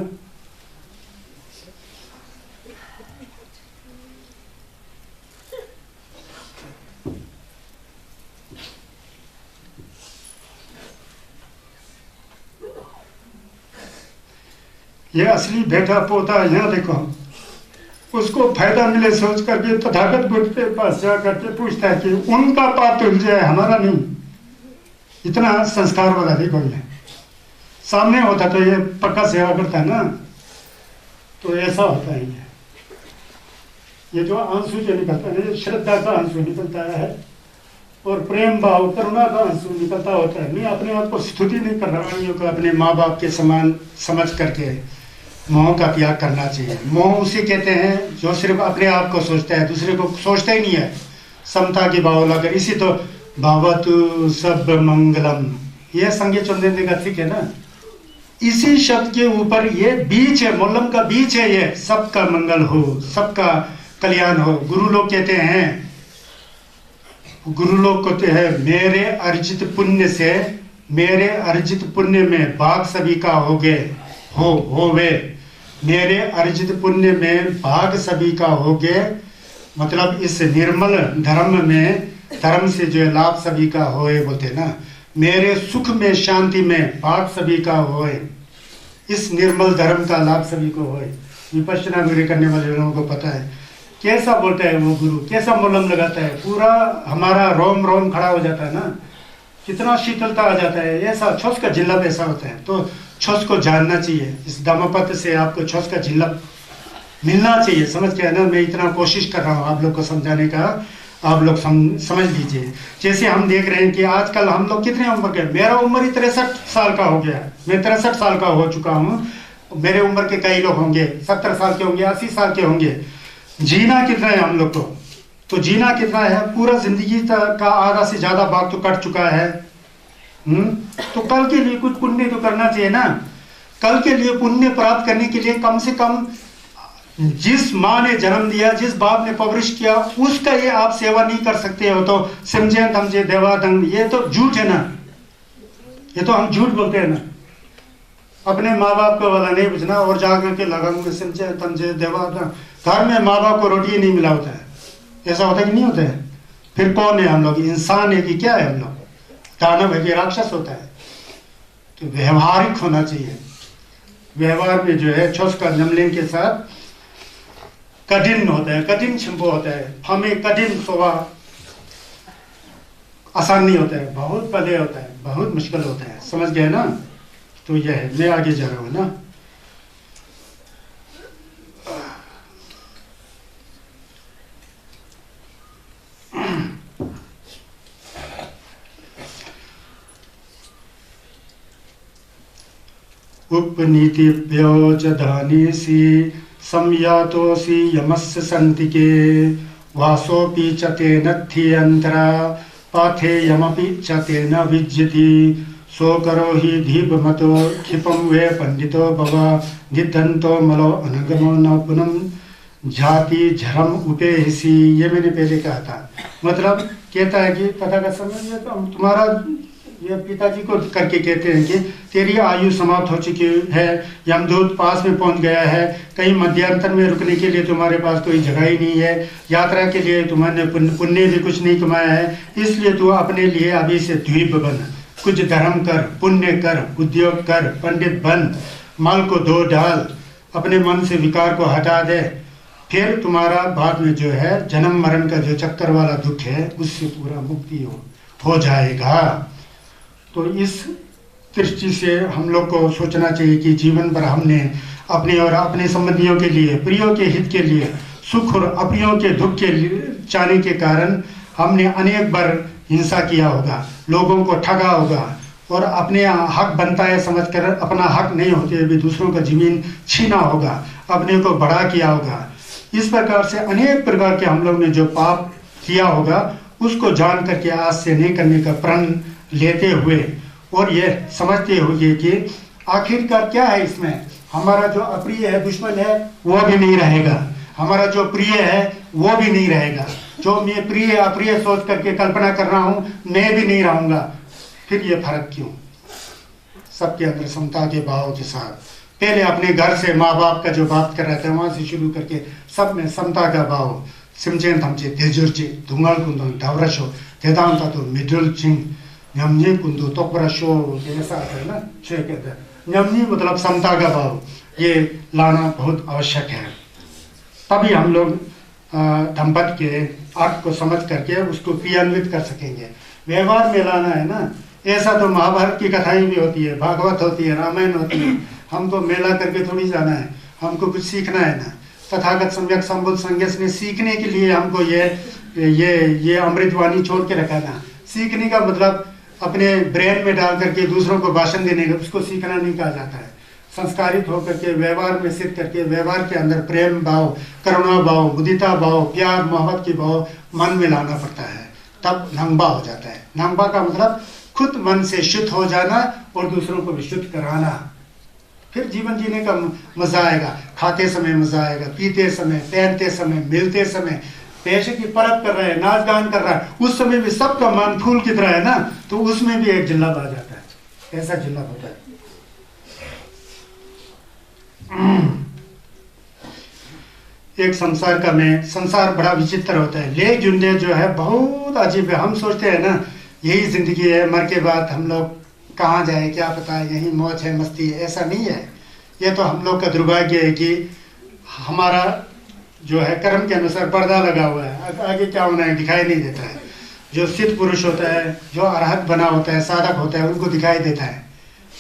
ये असली बेटा पोता यहाँ देखो, उसको फायदा मिले सोच करके तथागत बुद्ध के पास जा करके पूछता है कि उनका पाप तुल जाए, हमारा नहीं। इतना संस्कार वाला भी कोई है। सामने होता तो ये पक्का सेवा करता है ना। तो ऐसा होता है ये जो आंसू जो निकलता है, श्रद्धा का आंसू निकलता है और प्रेम भाव करुणा का आंसू निकलता होता है। मैं अपने आप को स्तुति नहीं कर रहा हूँ, अपने माँ बाप के समान समझ करके मोह का त्याग करना चाहिए। मोह उसे कहते हैं जो सिर्फ अपने आप को सोचता है, दूसरे को सोचता ही नहीं है। समता की भाव लाकर, इसी तो भावतु सब मंगलम, यह संज्ञा चंदन का ठीक है ना। इसी शब्द के ऊपर ये बीच है, मोलम का बीच है, ये सबका मंगल हो, सबका कल्याण हो। गुरु लोग कहते हैं, गुरु लोग कहते हैं, मेरे अर्जित पुण्य से, मेरे अर्जित पुण्य में भाग सभी का होवे, मेरे अर्जित पुण्य में भाग सभी का होगे। मतलब इस निर्मल धर्म में, धर्म से जो लाभ सभी का होए बोलते ना, मेरे सुख में शांति में भाग सभी का होए, इस निर्मल धर्म का लाभ सभी को होए। विपश्यना गुरु करने वाले लोगों को पता है कैसा बोलता है वो गुरु, कैसा मोलम लगाता है, पूरा हमारा रोम रोम खड़ा हो जाता है ना, कितना शीतलता आ जाता है। ऐसा छोस का जिला पे ऐसा होता है। तो छुस को जानना चाहिए। इस धम्मपद से आपको छुस का झिल्लक मिलना चाहिए। समझ गया ना? मैं इतना कोशिश कर रहा हूँ आप लोग को समझाने का, आप लोग समझ लीजिए। जैसे हम देख रहे हैं कि आजकल हम लोग कितने उम्र के, मेरा उम्र ही 63 साल का हो गया, मैं 63 साल का हो चुका हूँ। मेरे उम्र के कई लोग होंगे 70 साल के होंगे, 80 साल के होंगे। जीना कितना है हम लोग को? तो जीना कितना है? पूरा जिंदगी का आधा से ज्यादा भाग तो कट चुका है। तो कल के लिए कुछ पुण्य तो करना चाहिए ना। कल के लिए पुण्य प्राप्त करने के लिए कम से कम जिस माँ ने जन्म दिया, जिस बाप ने परवरिश किया, उसका ये आप सेवा नहीं कर सकते हो तो समझे तमझे देवादंग, ये तो झूठ है ना। ये तो हम झूठ बोलते हैं ना। अपने माँ बाप का वाला नहीं बुझना और जाकर के लगाऊंगे समझे तमझे देवादंग। घर में माँ बाप को रोटी नहीं मिला होता है, ऐसा होता है कि नहीं होता है? फिर कौन है हम लोग? इंसान है कि क्या है हम लोग? दानव है कि राक्षस होता है? तो व्यवहारिक होना चाहिए। व्यवहार में जो है छुस का जमलिंग के साथ कठिन होता है, कठिन छिंपो होता है। हमें कठिन स्वभाव आसान नहीं होता है, बहुत पहले होता है, बहुत मुश्किल होता है। समझ गए ना? तो यह है, मैं आगे जा रहा हूं ना। उपनीतिभ्यो च धानीसि संयातोऽसि यमस्य सन्तिके वासोऽपि च तेनत्थ्यन्तरा पाथेयमपि च तेन विज्यति सोकरो हि धीपमतो क्षिपं वे पंडितो भव निधंतो मलो अनगमो न पुनम जाति झरम उपेहिसी। ये मैंने पहले कहा था। मतलब कहता है कि पता का समय तो तुम्हारा ये पिताजी को करके कहते हैं कि तेरी आयु समाप्त हो चुकी है, यमदूत पास में पहुंच गया है, कहीं मध्यांतर में रुकने के लिए तुम्हारे पास कोई जगह ही नहीं है, यात्रा के लिए तुम्हारे पुण्य भी कुछ नहीं कमाया है, इसलिए तू अपने लिए अभी से द्वीप बन, कुछ धर्म कर, पुण्य कर, उद्योग कर, पंडित बन, मल को धो डाल, अपने मन से विकार को हटा दे, फिर तुम्हारा बाद में जो है जन्म मरण का जो चक्कर वाला दुख है उससे पूरा मुक्ति हो जाएगा। तो इस दृष्टि से हम लोग को सोचना चाहिए कि जीवन भर हमने अपने और अपने संबंधियों के लिए, प्रियों के हित के लिए, सुख और अप्रियों के दुख के चाहने के कारण हमने अनेक बार हिंसा किया होगा, लोगों को ठगा होगा और अपने हक बनता है समझकर अपना हक नहीं होते हुए भी दूसरों का जमीन छीना होगा, अपने को बड़ा किया होगा। इस प्रकार से अनेक प्रकार के हम लोग ने जो पाप किया होगा उसको जान करके आज से नहीं करने का प्रण लेते हुए और ये समझते हुए कि आखिरकार क्या है इसमें, हमारा जो अप्रिय है, दुश्मन है, वो भी नहीं रहेगा, हमारा जो प्रिय है वो भी नहीं रहेगा, जो मैं प्रिय अप्रिय सोच करके कल्पना कर रहा हूं मैं भी नहीं रहूंगा। फिर ये फर्क क्यों? सबके अंदर समता के भाव के साथ पहले अपने घर से माँ बाप का जो बात कर रहे थे वहां से शुरू करके सब में समता का भाव। सिमचेन थमचे तेजुर्ची धुंगल कुंदो धवरशो तेदांता तो मिडल चिंग न्यमनी कुंदो तोपरशो, ऐसा है ना छे कहते हैं। न्यमनी मतलब समता का भाव, ये लाना बहुत आवश्यक है। तभी हम लोग धम्पत के अर्थ को समझ करके उसको क्रियान्वित कर सकेंगे। व्यवहार में लाना है ना। ऐसा तो महाभारत की कथाएं भी होती है, भागवत होती है, रामायण होती है, हमको मेला करके थोड़ी जाना है, हमको कुछ सीखना है ना। तथागत सम्यक संबुद्ध संज्ञस ने सीखने के लिए हमको ये अमृतवाणी छोड़ के रखा था। सीखने का मतलब अपने ब्रेन में डाल करके दूसरों को भाषण देने का, उसको सीखना नहीं कहा जाता है। संस्कारित होकर के व्यवहार में सिद्ध करके व्यवहार के अंदर प्रेम भाव, करुणा भाव, मुदिता भाव, प्यार मोहब्बत की भाव मन में लाना पड़ता है, तब नंबा हो जाता है। नंबा का मतलब खुद मन से शुद्ध हो जाना और दूसरों को भी शुद्ध कराना। फिर जीवन जीने का मजा आएगा। खाते समय मजा आएगा, पीते समय, पहनते समय, मिलते समय, पैसे की परख कर रहे हैं, नाच गान कर रहा है, उस समय भी सबका मन फूल की तरह है ना, तो उसमें भी एक जिल्लाब आ जाता है। ऐसा जिल्लाब होता है। एक संसार बड़ा विचित्र होता है। ले जुंडे जो है बहुत अजीब है। हम सोचते हैं ना यही जिंदगी है, मर के बाद हम लोग कहाँ जाए क्या पता है, यही मौज है, मस्ती है। ऐसा नहीं है। ये तो हम लोग का दुर्भाग्य है कि हमारा जो है कर्म के अनुसार पर्दा लगा हुआ है, आगे क्या होना है दिखाई नहीं देता है। जो सिद्ध पुरुष होता है, जो अरहत बना होता है, साधक होता है, उनको दिखाई देता है।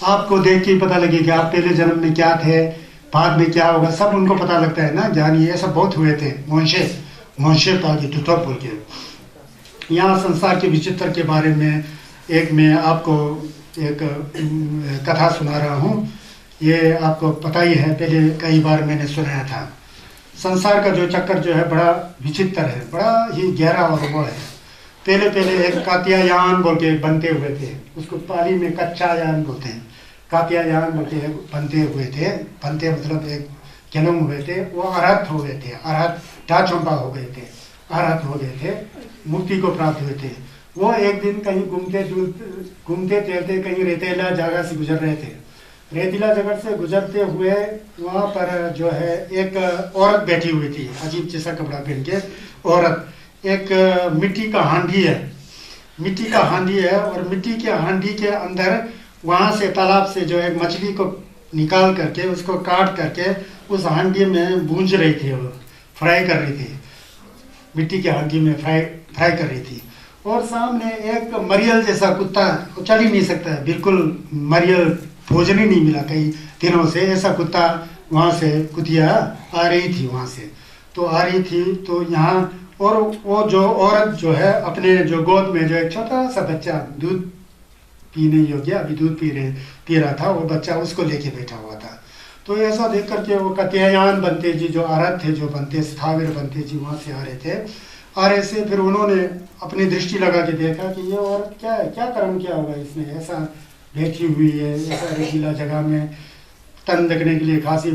आपको देख के ही पता लगे कि आप पहले जन्म में क्या थे, बाद में क्या होगा, सब उनको पता लगता है ना। ज्ञानी ये सब बहुत हुए थे, मोंशे पागी तुतप बोल के। यहाँ संसार के विचित्र के बारे में एक मैं आपको एक कथा सुना रहा हूँ। ये आपको पता ही है, पहले कई बार मैंने सुनाया था। संसार का जो चक्कर जो है बड़ा विचित्र है, बड़ा ही गहरा और वो है। पहले एक कात्यायान बोल के बनते हुए थे, उसको पाली में कच्चा यान बोलते हैं। कात्यायान बोल के बनते हुए थे, बनते मतलब एक जन्म हुए थे, वो अरहत हो गए थे, अरहत डाचंपा हो गए थे, अरहत हो गए थे, मुक्ति को प्राप्त हुए थे। वो एक दिन कहीं घूमते टहलते कहीं रेतीला जगह से गुजर रहे थे। रेतीला जगह से गुजरते हुए वहाँ पर जो है एक औरत बैठी हुई थी, अजीब जैसा कपड़ा पहन के औरत। एक मिट्टी का हांडी है, मिट्टी का हांडी है, और मिट्टी के हांडी के अंदर वहाँ से तालाब से जो एक मछली को निकाल करके उसको काट करके उस हांडी में भूंज रही थी, वो फ्राई कर रही थी, मिट्टी के हांडी में फ्राई कर रही थी। और सामने एक मरियल जैसा कुत्ता, चल ही नहीं सकता है बिल्कुल, मरियल भोजन ही नहीं मिला कई दिनों से, ऐसा कुत्ता वहाँ से कुतिया आ रही थी, वहाँ से तो आ रही थी। तो यहाँ और वो जो औरत जो है अपने जो गोद में जो एक छोटा सा बच्चा दूध पीने योग्य अभी दूध पी रहा था, वो बच्चा उसको लेके बैठा हुआ था। तो ऐसा देख करके वो कात्यायन बनते जी जो आरत थे, जो बनते स्थाविर बनते जी वहाँ से आ रहे थे। आ रहे से फिर उन्होंने अपनी दृष्टि लगा के देखा कि ये औरत क्या है, क्या कर्म किया होगा इसने, ऐसा बैठी हुई है, ऐसा रेतीला जगह में, तन ढकने के लिए खासी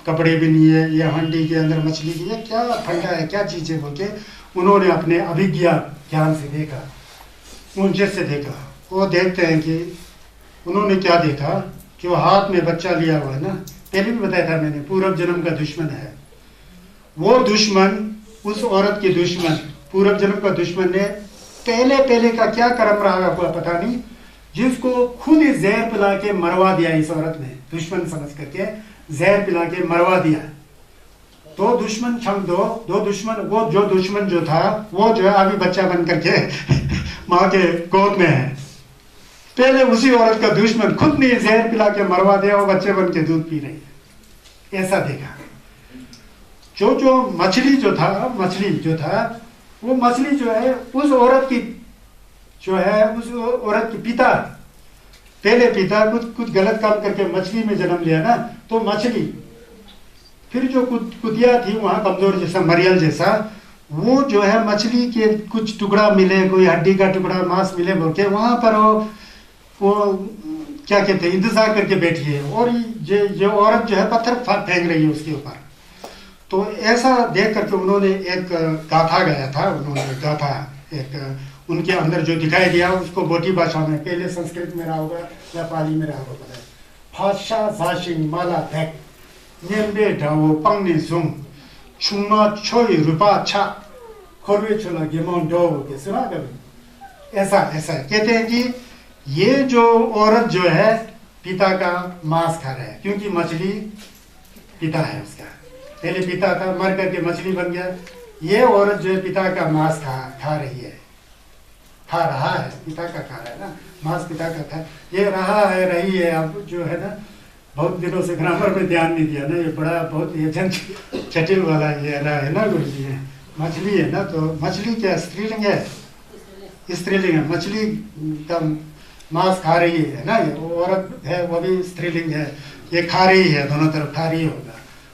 कपड़े भी नहीं है, ये हांडी के अंदर मछली की है, क्या फंडा है, क्या चीज़ है बोल के उन्होंने अपने अभिज्ञा ज्ञान से देखा, ऊंचे से देखा। वो देखते हैं कि उन्होंने क्या देखा, जो हाथ में बच्चा लिया हुआ है ना, पहले भी बताया था मैंने, पूर्व जन्म का दुश्मन है वो। दुश्मन उस औरत के दुश्मन, पूर्व जन्म का दुश्मन ने पहले का क्या कर्म रहा हुआ पता नहीं, जिसको खुद ही जहर पिला के मरवा दिया इस औरत ने, दुश्मन समझ करके जहर पिला के मरवा दिया। दो दुश्मन दो दुश्मन, वो जो दुश्मन जो था वो जो है अभी बच्चा बन करके माँ के गोद में है। पहले उसी औरत का दुश्मन खुद ने जहर पिला के मरवा दिया, वो बच्चे बन के दूध पी रही है। ऐसा देखा। जो मछली जो था वो मछली जो है उस औरत की जो है, उस औरत की पिता, पहले पिता कुछ गलत काम करके मछली में जन्म लिया ना, तो मछली फिर जो कुतिया थी वहां कमजोर जैसा मरियल जैसा, वो जो है मछली के कुछ टुकड़ा मिले, कोई हड्डी का टुकड़ा मांस मिले बोल के वहां पर वो क्या कहते हैं इंतजार करके बैठी है, और जो औरत जो है पत्थर फेंक रही है उसके ऊपर। तो ऐसा देख करके उन्होंने एक गाथा गाया था, उन्होंने गाथा एक उनके अंदर जो दिखाई दिया उसको बोटी भाषा में, पहले संस्कृत में रहा होगा या पाली में रहा होगा पता है। भाषा जाशिंग माला धैक नेम्बे ढाओ पंगने जुंग छुमा छोई रूपा छा खोरवे छोला गेमोन डो के सुना कभी? ऐसा कहते हैं कि ये जो औरत जो है पिता का मांस खा रहा है, क्योंकि मछली पिता है उसका, पहले पिता था मर करके मछली बन गया। ये औरत जो है पिता का मांस खा रही है, खा रहा है, पिता का खा रहा है ना, मांस पिता का खा, ये रहा है रही है। अब जो है ना बहुत दिनों से ग्रामर में ध्यान नहीं दिया ना, ये बड़ा बहुत ये जटिल वाला ये रहा है ना गुरु जी है। मछली है ना, तो मछली क्या स्त्रीलिंग है? स्त्रीलिंग है, मछली का मांस खा रही है ना, ये औरत है वो भी स्त्रीलिंग है, ये खा रही है, दोनों तरफ खा रही होगा।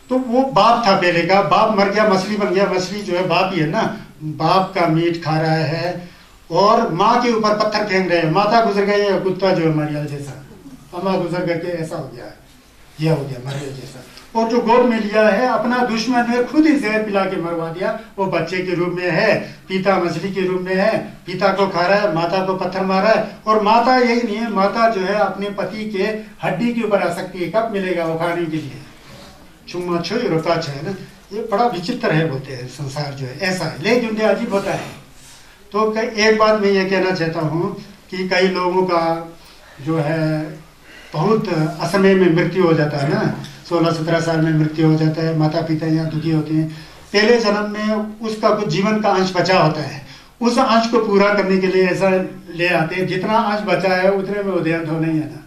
तो वो बाप था पहले का, बाप मर गया मछली बन गया, मछली जो है बाप ही है ना, बाप का मीट खा रहा है और माँ के ऊपर पत्थर फेंक रहे हैं। माता गुजर गई है, कुत्ता जो है मरियल जैसा, अम्मा गुजर करके ऐसा हो गया, यह हो गया मरियल जैसा। और जो गोद में लिया है अपना दुश्मन है, खुद ही जहर पिला के मरवा दिया। वो बच्चे के रूप में है, पिता मछली के रूप में है, पिता को खा रहा है, माता को पत्थर मारा है। और माता यही नहीं है, माता जो है अपने पति के हड्डी के ऊपर आ सकती है, कब मिलेगा वो खाने के लिए? चुम्मा छो रोका है ना, ये बड़ा विचित्र है बोलते हैं संसार जो है, ऐसा है, लेकिन ये अजीब होता है। तो एक बात मैं ये कहना चाहता हूँ कि कई लोगों का जो है बहुत असमय में मृत्यु हो जाता है ना, 16-17 साल में मृत्यु हो जाता है, माता पिता यहाँ दुखी होते हैं। पहले जन्म में उसका कुछ जीवन का अंश बचा होता है, उस अंश को पूरा करने के लिए ऐसा ले आते हैं, जितना अंश बचा है उतने में उदयंत हो नहीं है ना,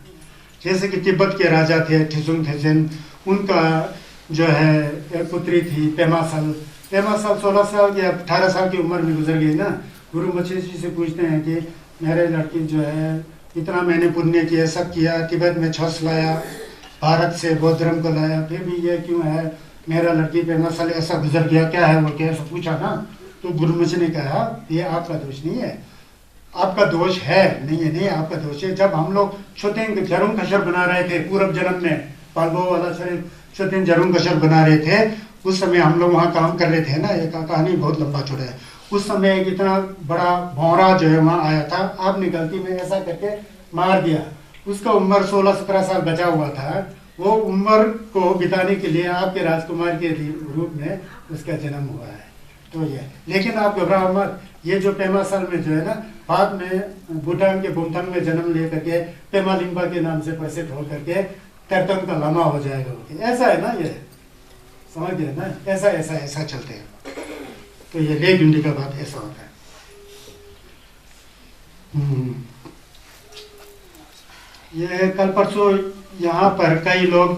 जैसे कि तिब्बत के राजा थे ठिसुंग थेसेन, उनका जो है एक पुत्री थी पेमासल। पेमासल 16 साल की 18 साल की उम्र में गुजर गई ना। गुरु मछी जी से पूछते हैं कि मेरे लड़की जो है इतना मैंने पुण्य किया, सब किया, तिब्बत में छस लाया, भारत से बौद्ध धर्म को लाया, फिर भी ये क्यों है मेरा लड़की पेमासल ऐसा गुजर गया, क्या है वो, कैसा पूछा ना। तो गुरु मछी ने कहा ये आपका दोष नहीं है, आपका दोष है नहीं है, नहीं आपका दोष है। जब हम लोग छोटे जरूम कशर बना रहे थे पूर्व जन्म में, पालबो वाला शरीर छोटे जरूम कशर बना रहे थे, उस समय हम लोग वहाँ काम कर रहे थे ना। एक कहानी बहुत लंबा चौड़ा है। उस समय एक इतना बड़ा भौरा जो है वहाँ आया था, आपने गलती में ऐसा करके मार दिया। उसका उम्र 16-17 साल बचा हुआ था। वो उम्र को बिताने के लिए आपके राजकुमार के रूप में उसका जन्म हुआ है। तो ये, लेकिन आप घबराओ मत, ये जो पेमासल में जो है ना, बाद में भूटान के बुमथांग में जन्म ले करके पेमा लिंबा के नाम से प्रसिद्ध हो करके तरतम का लामा हो जाएगा। ऐसा है ना, ये समझ गए ना, ऐसा ऐसा ऐसा चलते हैं। तो ये ले डुंडी का बात ऐसा होता है। ये कल परसों यहाँ पर कई लोग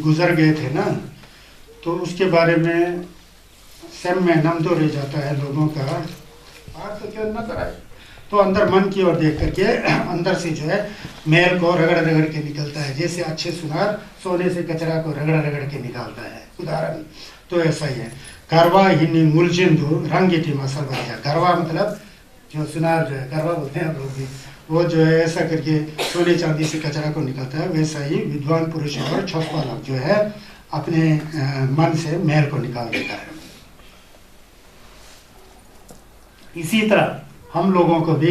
गुजर गए थे ना, तो उसके बारे में सेम में नम तो रह जाता है लोगों का। बात तो क्यों न कराए, तो अंदर मन की ओर देख करके अंदर से जो है मैल को रगड़ रगड़ के निकलता है, जैसे अच्छे सुनार सोने से कचरा को रगड़ रगड़ के निकालता है। उदाहरण तो ऐसा ही है। गरवा हिन्नी मुलजिंदू रंगीटी मसल बन जाए। गरवा मतलब जो सुनार जो है, गरवा बोलते हैं आप लोग भी, वो जो है ऐसा करके सोने चांदी से कचरा को निकलता है। वैसा ही विद्वान पुरुष और छपवा लोग जो है अपने मन से मैल को निकाल देता है। इसी तरह हम लोगों को भी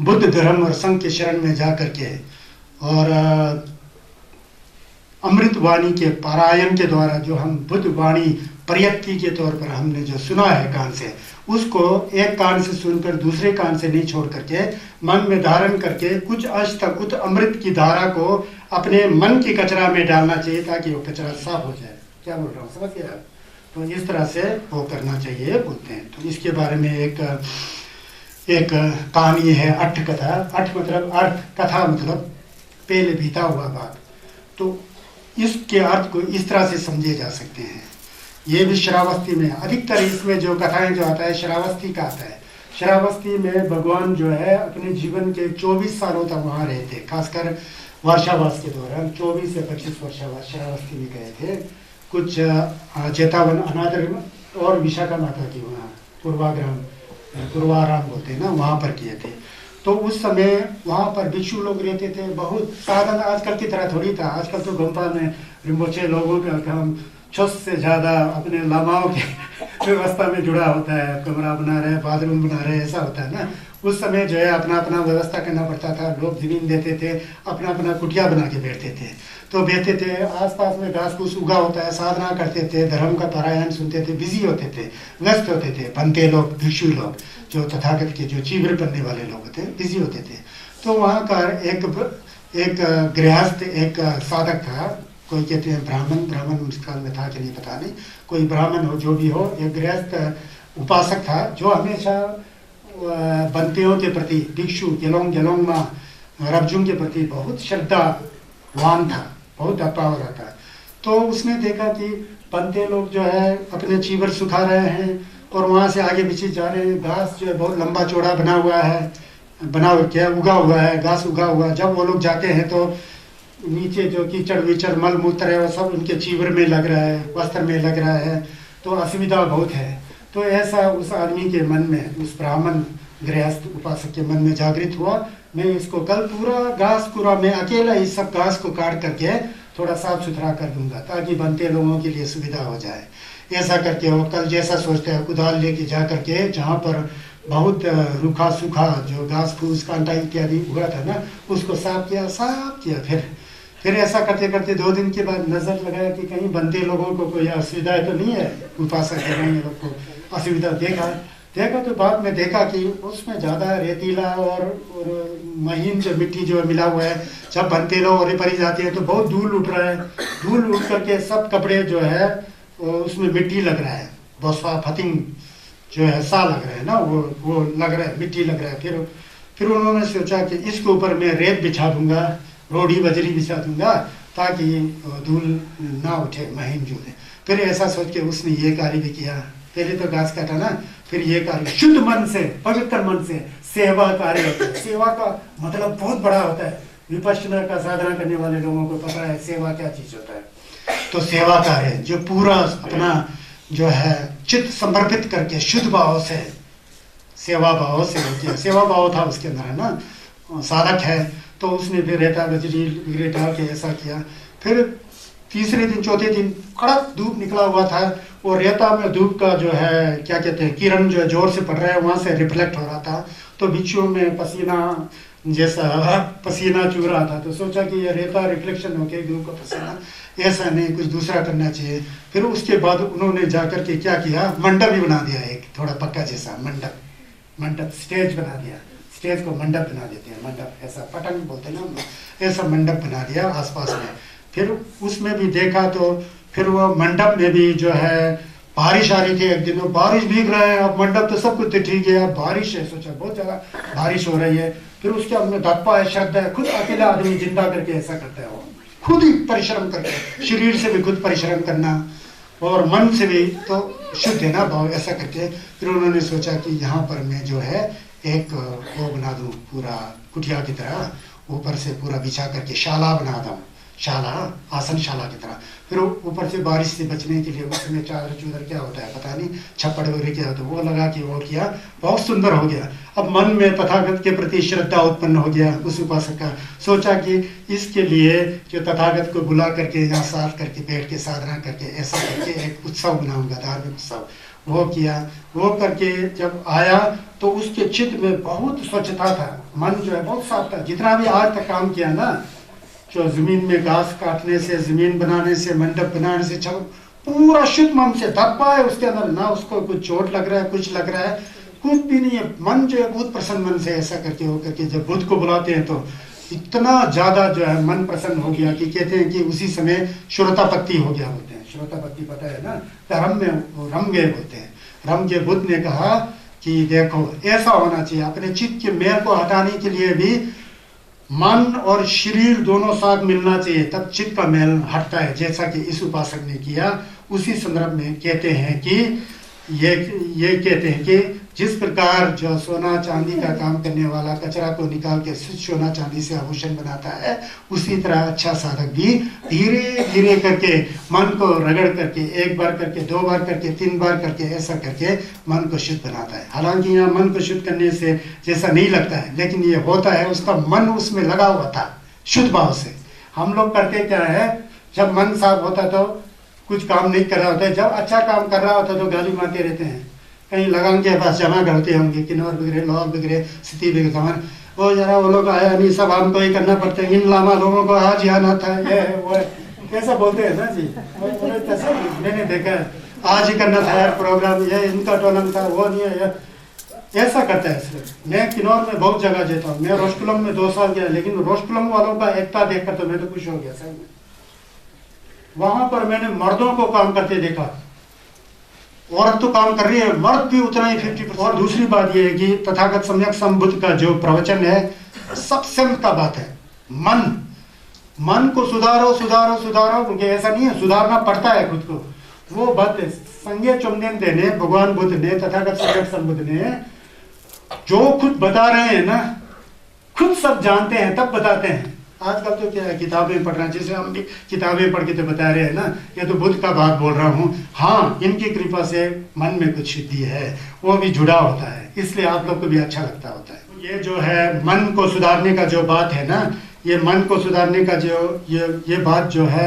बुद्ध धर्म और संघ के शरण में जा करके और अमृत वाणी के पारायण के द्वारा जो हम बुद्ध वाणी प्रयत्ति के तौर पर हमने जो सुना है कान से, उसको एक कान से सुनकर दूसरे कान से नहीं छोड़ करके मन में धारण करके कुछ अंश तक उस अमृत की धारा को अपने मन के कचरा में डालना चाहिए, ताकि वो कचरा साफ हो जाए। क्या बोल रहा हूँ, समझ गया? तो इस तरह से वो करना चाहिए बोलते हैं। तो इसके बारे में एक कहानी है, अठ कथा। अठ मतलब अर्थ, कथा मतलब पहले बीता हुआ बात। तो इसके अर्थ को इस तरह से समझे जा सकते हैं। ये भी श्रावस्ती में अधिकतर इसमें जो कथाएं जो आता है श्रावस्ती का आता है। श्रावस्ती में भगवान जो है अपने जीवन के 24 सालों तक वहाँ रहे थे, खासकर वर्षावास के दौरान 24 से 25 वर्षावास श्रावस्ती में गए थे। कुछ चेतावन अनादर और विशाखा माता की वहाँ पूर्वाराम बोलते हैं ना, वहाँ पर किए थे। तो उस समय वहाँ पर भिक्षु लोग रहते थे। बहुत साधन आजकल की तरह थोड़ी था। आजकल तो गोम्पा में रिम्पोचे लोगों का काम 6 से ज़्यादा अपने लामाओं के व्यवस्था में जुड़ा होता है। कमरा बना रहे, बाथरूम बना रहे, ऐसा होता है ना। उस समय जो है अपना अपना व्यवस्था करना पड़ता था। लोग जमीन देते थे, अपना अपना कुटिया बना के बैठते थे। तो बैठते थे, आसपास में घास फूस उगा होता है, साधना करते थे, धर्म का पारायण सुनते थे, बिजी होते थे, व्यस्त होते थे। बनते लोग, भिक्षु लोग, जो तथागत के जो चीवर बनने वाले लोग होते, बिजी होते थे। तो वहाँ का एक गृहस्थ, एक साधक था, कोई कहते हैं ब्राह्मण उस काल में था कि नहीं पता नहीं, कोई ब्राह्मण हो जो भी हो, एक गृहस्थ उपासक था जो हमेशा बंतियों के प्रति, भिक्षु गेलोंग माँ रबजुंग के प्रति बहुत श्रद्धावान था, बहुत अपाव रहता। तो उसने देखा कि बंते लोग जो है अपने चीवर सुखा रहे हैं और वहाँ से आगे पीछे जा रहे हैं। घास जो है बहुत लंबा चौड़ा बना हुआ है, उगा हुआ है, घास उगा हुआ है। जब वो लोग जाते हैं तो नीचे जो कीचड़ विचड़ मल मूत्र है वो सब उनके चीवर में लग रहा है, वस्त्र में लग रहा है, तो असुविधा बहुत है। तो ऐसा उस आदमी के मन में, उस ब्राह्मण गृहस्थ उपासक के मन में जागृत हुआ, मैं इसको कल पूरा मैं अकेला इस सब घास को काट करके थोड़ा साफ सुथरा कर दूंगा ताकि बनते लोगों के लिए सुविधा हो जाए। ऐसा करके वो कल जैसा सोचते हैं कुदाल लेके जा करके जहाँ पर बहुत रूखा सूखा जो घास फूस कांटा इत्यादि हुआ था ना, उसको साफ किया। फिर ऐसा करते करते 2 दिन के बाद नजर लगाया कि कहीं बनते लोगों को कोई असुविधा तो नहीं है, उपासक लोग को असुविधा देखा तो बाद में देखा कि उसमें ज़्यादा रेतीला और महीन जो मिट्टी जो मिला हुआ है। जब बनते लोग और परी जाती है तो बहुत धूल उठ रहा है, धूल उठ करके सब कपड़े जो है उसमें मिट्टी लग रहा है, बसवा फतिंग जो है सा लग रहा है ना, वो लग रहा है, मिट्टी लग रहा है। फिर उन्होंने सोचा कि इसके ऊपर मैं रेत बिछा दूंगा, रोड़ी बजरी बिछा दूंगा ताकि धूल ना उठे, महीन जो है। फिर ऐसा सोच के उसने ये कार्य भी किया, पहले तो घास काटा ना, फिर ये कार्य शुद्ध मन से, पवित्र मन से सेवा कार्य होता है। सेवा का मतलब बहुत बड़ा होता है, विपश्यना का साधना करने वाले लोगों को पता है सेवा क्या चीज होता है। तो सेवा कार्य जो पूरा अपना जो है चित्त समर्पित करके शुद्ध भाव से, सेवा भाव से होती है, सेवा भाव था उसके अंदर है ना, साधक है। तो उसने फिर रेता बजरी वगैरह डाल के ऐसा किया। फिर तीसरे दिन चौथे दिन कड़क धूप निकला हुआ था, और रेता में धूप का जो है क्या कहते हैं किरण जो है जोर से पड़ रहा है, वहां से रिफ्लेक्ट हो रहा था। तो बिच्छुओं में पसीना जैसा पसीना चू रहा था, तो सोचा कि ये रेता रिफ्लेक्शन हो गया धूप का पसीना, ऐसा नहीं कुछ दूसरा करना चाहिए। फिर उसके बाद उन्होंने जाकर के क्या किया, मंडप भी बना दिया, एक थोड़ा पक्का जैसा मंडप स्टेज बना दिया। स्टेज को मंडप बना देते हैं, मंडप ऐसा पटंग बोलते हैं ना, ऐसा मंडप बना दिया आसपास में। फिर उसमें भी देखा तो फिर वो मंडप में भी जो है बारिश आ रही थी, एक दिन बारिश भीग रहा है, अब मंडप तो सब कुछ ठीक है, अब बारिश है, सोचा बहुत ज्यादा बारिश हो रही है। फिर उसके अंदर धप्पा है, श्रद्धा है, खुद अकेला आदमी जिंदा करके ऐसा करता है, वो खुद ही परिश्रम करके, शरीर से भी खुद परिश्रम करना और मन से भी, तो शुद्ध है ना भाव, ऐसा करके फिर उन्होंने सोचा कि यहाँ पर मैं जो है एक वो बना दूं, पूरा कुटिया की तरह ऊपर से पूरा बिछा करके शाला बना दूं, शाला आसन शाला की तरह। फिर ऊपर से बारिश से बचने के लिए उसमें चादर चूदर क्या होता है पता नहीं, छप्पड़ वगैरह क्या होता है, वो लगा के वो किया, बहुत सुंदर हो गया। अब मन में तथागत के प्रति श्रद्धा उत्पन्न हो गया उस उपासक का। सोचा कि इसके लिए जो तथागत को बुला करके यहाँ साथ करके बैठ के साधना करके ऐसा करके एक उत्सव बनाऊंगा, धार्मिक उत्सव। वो किया, वो करके जब आया तो उसके चित्त में बहुत स्वच्छता था, मन जो है बहुत साफ था। जितना भी आज तक काम किया ना, जो जमीन में घास काटने से, जमीन बनाने से, मंडप बनाने से, सब पूरा शुद्ध मन से धब्बा है उसके अंदर, ना उसको कुछ चोट लग रहा है, कुछ लग रहा है, कुछ भी नहीं है। मन जो है बहुत प्रसन्न मन से ऐसा करके हो करके जब बुद्ध को बुलाते हैं तो इतना ज्यादा जो है मन प्रसन्न हो गया कि कहते हैं कि उसी समय श्रोतापत्ति हो गया बोलते हैं। श्रोतापत्ति पता है ना, धर्म में रम गए बोलते हैं। रम गए, बुद्ध ने कहा कि देखो ऐसा होना चाहिए, अपने चित्त के मैल को हटाने के लिए भी मन और शरीर दोनों साथ मिलना चाहिए, तब चित्त का मैल हटता है, जैसा कि इस उपासक ने किया। उसी संदर्भ में कहते हैं कि ये कहते हैं कि जिस प्रकार जो सोना चांदी का काम करने वाला कचरा को निकाल के सोना चांदी से आभूषण बनाता है, उसी तरह अच्छा साधक भी धीरे धीरे करके मन को रगड़ करके, एक बार करके, दो बार करके, 3 बार करके, ऐसा करके मन को शुद्ध बनाता है। हालांकि यहाँ मन को शुद्ध करने से जैसा नहीं लगता है, लेकिन ये होता है, उसका मन उसमें लगा हुआ था शुद्ध भाव से। हम लोग करते क्या है, जब मन साफ होता तो कुछ काम नहीं कर रहा होता है, जब अच्छा काम कर रहा होता तो गाली मारते रहते हैं। कहीं लगान के पास जमा करते होंगे, किन्नौर वगैरह, लाहौर वगैरह, स्थिति वगैरह सामान, वो जरा वो लोग आया नहीं, सब हमको ही करना पड़ता है, इन लामा लोगों को आज ही आना था, ये वो कैसा बोलते हैं ना जी। मैंने देखा है, आज ही करना था यार प्रोग्राम, ये इनका टोलन था, वो नहीं है, ऐसा करता है सिर्फ। मैं किन्नौर में बहुत जगह जाता हूँ, मैं रोशकुलम में 2 साल गया, लेकिन रोशकुलम वालों का एकता देखकर तो मैं तो खुश हो गया सही में। वहां पर मैंने मर्दों को काम करते देखा, औरत तो काम कर रही है, मर्द भी उतना ही 50%। और दूसरी बात यह है कि तथागत सम्यक संबुद्ध का जो प्रवचन है, सबसे मुख्य बात है मन को सुधारो सुधारो सुधारो, क्योंकि ऐसा नहीं है, सुधारना पड़ता है खुद को। वो बात है संज्ञा चुम्बेन ने, भगवान बुद्ध ने, तथागत सम्यक संबुद्ध ने जो खुद बता रहे हैं ना, खुद सब जानते हैं तब बताते हैं। आजकल तो क्या है, किताबें पढ़ रहे हैं, जैसे हम भी किताबें पढ़ के तो बता रहे हैं ना, ये तो बुद्ध का बात बोल रहा हूँ। हाँ, इनकी कृपा से मन में कुछ शुद्धि है, वो भी जुड़ा होता है, इसलिए आप लोग को भी अच्छा लगता होता है। ये जो है मन को सुधारने का जो बात है ना, ये मन को सुधारने का जो ये बात जो है,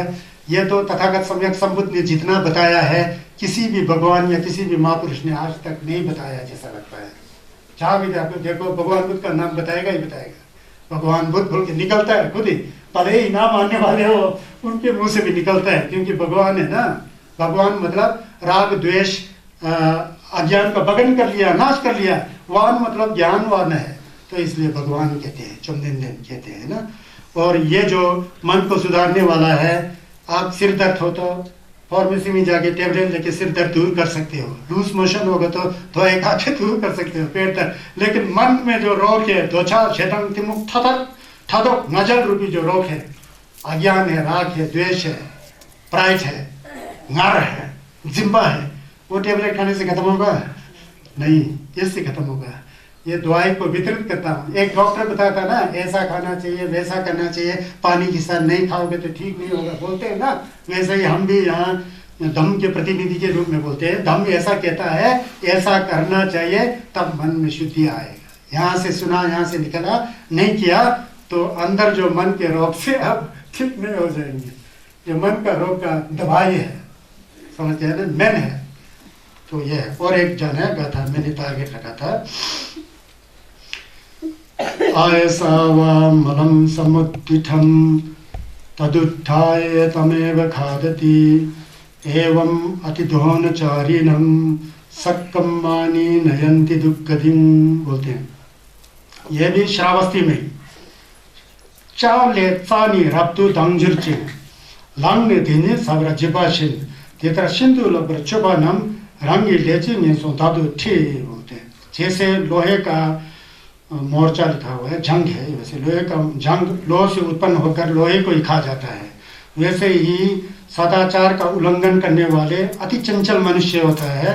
ये तो तथागत सम्यक संबुद्ध ने जितना बताया है, किसी भी भगवान या किसी भी महापुरुष ने आज तक नहीं बताया जैसा लगता है। जहाँ भी देखो भगवान बुद्ध का नाम बताएगा ही बताएगा, भगवान बुद्ध बोल के निकलता है खुद ही, भले ही ना मानने वाले हो उनके मुंह से भी निकलता है, क्योंकि भगवान है ना। भगवान मतलब राग द्वेष अज्ञान का भगन कर लिया, नाश कर लिया। वान मतलब ज्ञानवान है, तो इसलिए भगवान कहते हैं, चुम्बेन कहते हैं ना। और ये जो मन को सुधारने वाला है, आप सिर दर्द हो तो फार्मेसी में जाके टेबलेट लेके सिर दर्द दूर कर सकते हो, लूज मोशन होगा तो दवाई खा के दूर कर सकते हो पेट दर्द। लेकिन मन में जो रोग है, दोछा क्षेत्र तिमुख थतर, ठादो नजल रूपी जो रोग है, अज्ञान है, राग है, द्वेष है, प्राइड है, नार है, जिम्बा है, वो टेबलेट खाने से खत्म होगा? नहीं, इससे खत्म होगा। ये दवाई को वितरित करता हूँ। एक डॉक्टर बताता ना ऐसा खाना चाहिए, वैसा करना चाहिए, पानी के साथ नहीं खाओगे तो ठीक नहीं होगा, बोलते हैं ना। वैसे ही हम भी यहाँ धम्म के प्रतिनिधि के रूप में बोलते हैं, धम्म ऐसा कहता है ऐसा करना चाहिए, तब मन में शुद्धि आएगा। यहाँ से सुना, यहाँ से निकला, नहीं किया तो अंदर जो मन के रोग से अब ठीक नहीं हो जाएंगे। ये मन का रोग का दवाई है, समझते हैं ना, मैन है। तो ये और एक जन है गाथा मैंने तो आगे रखा था, आयसा वा मलं समुत्थितं तदुत्थाय तमेव खादति एवं अतिदोहनचारिणं सक्कं मानी नयन्ति दुःखदिं, बोलते हैं। ये भी श्रावस्ती में चाले चानी रब्दु दंजुर्चिन लांगने दिने सबरा जिबाशिन तेरा सिंधु लबर चुबानम रंगी लेची में सो दादू ठी, बोलते हैं। जैसे लोहे का मोर्चा लिखा हुआ है, जंग है, वैसे लोहे का जंग लोहे से उत्पन्न होकर लोहे को ही खा जाता है। वैसे ही सदाचार का उल्लंघन करने वाले अति चंचल मनुष्य होता है,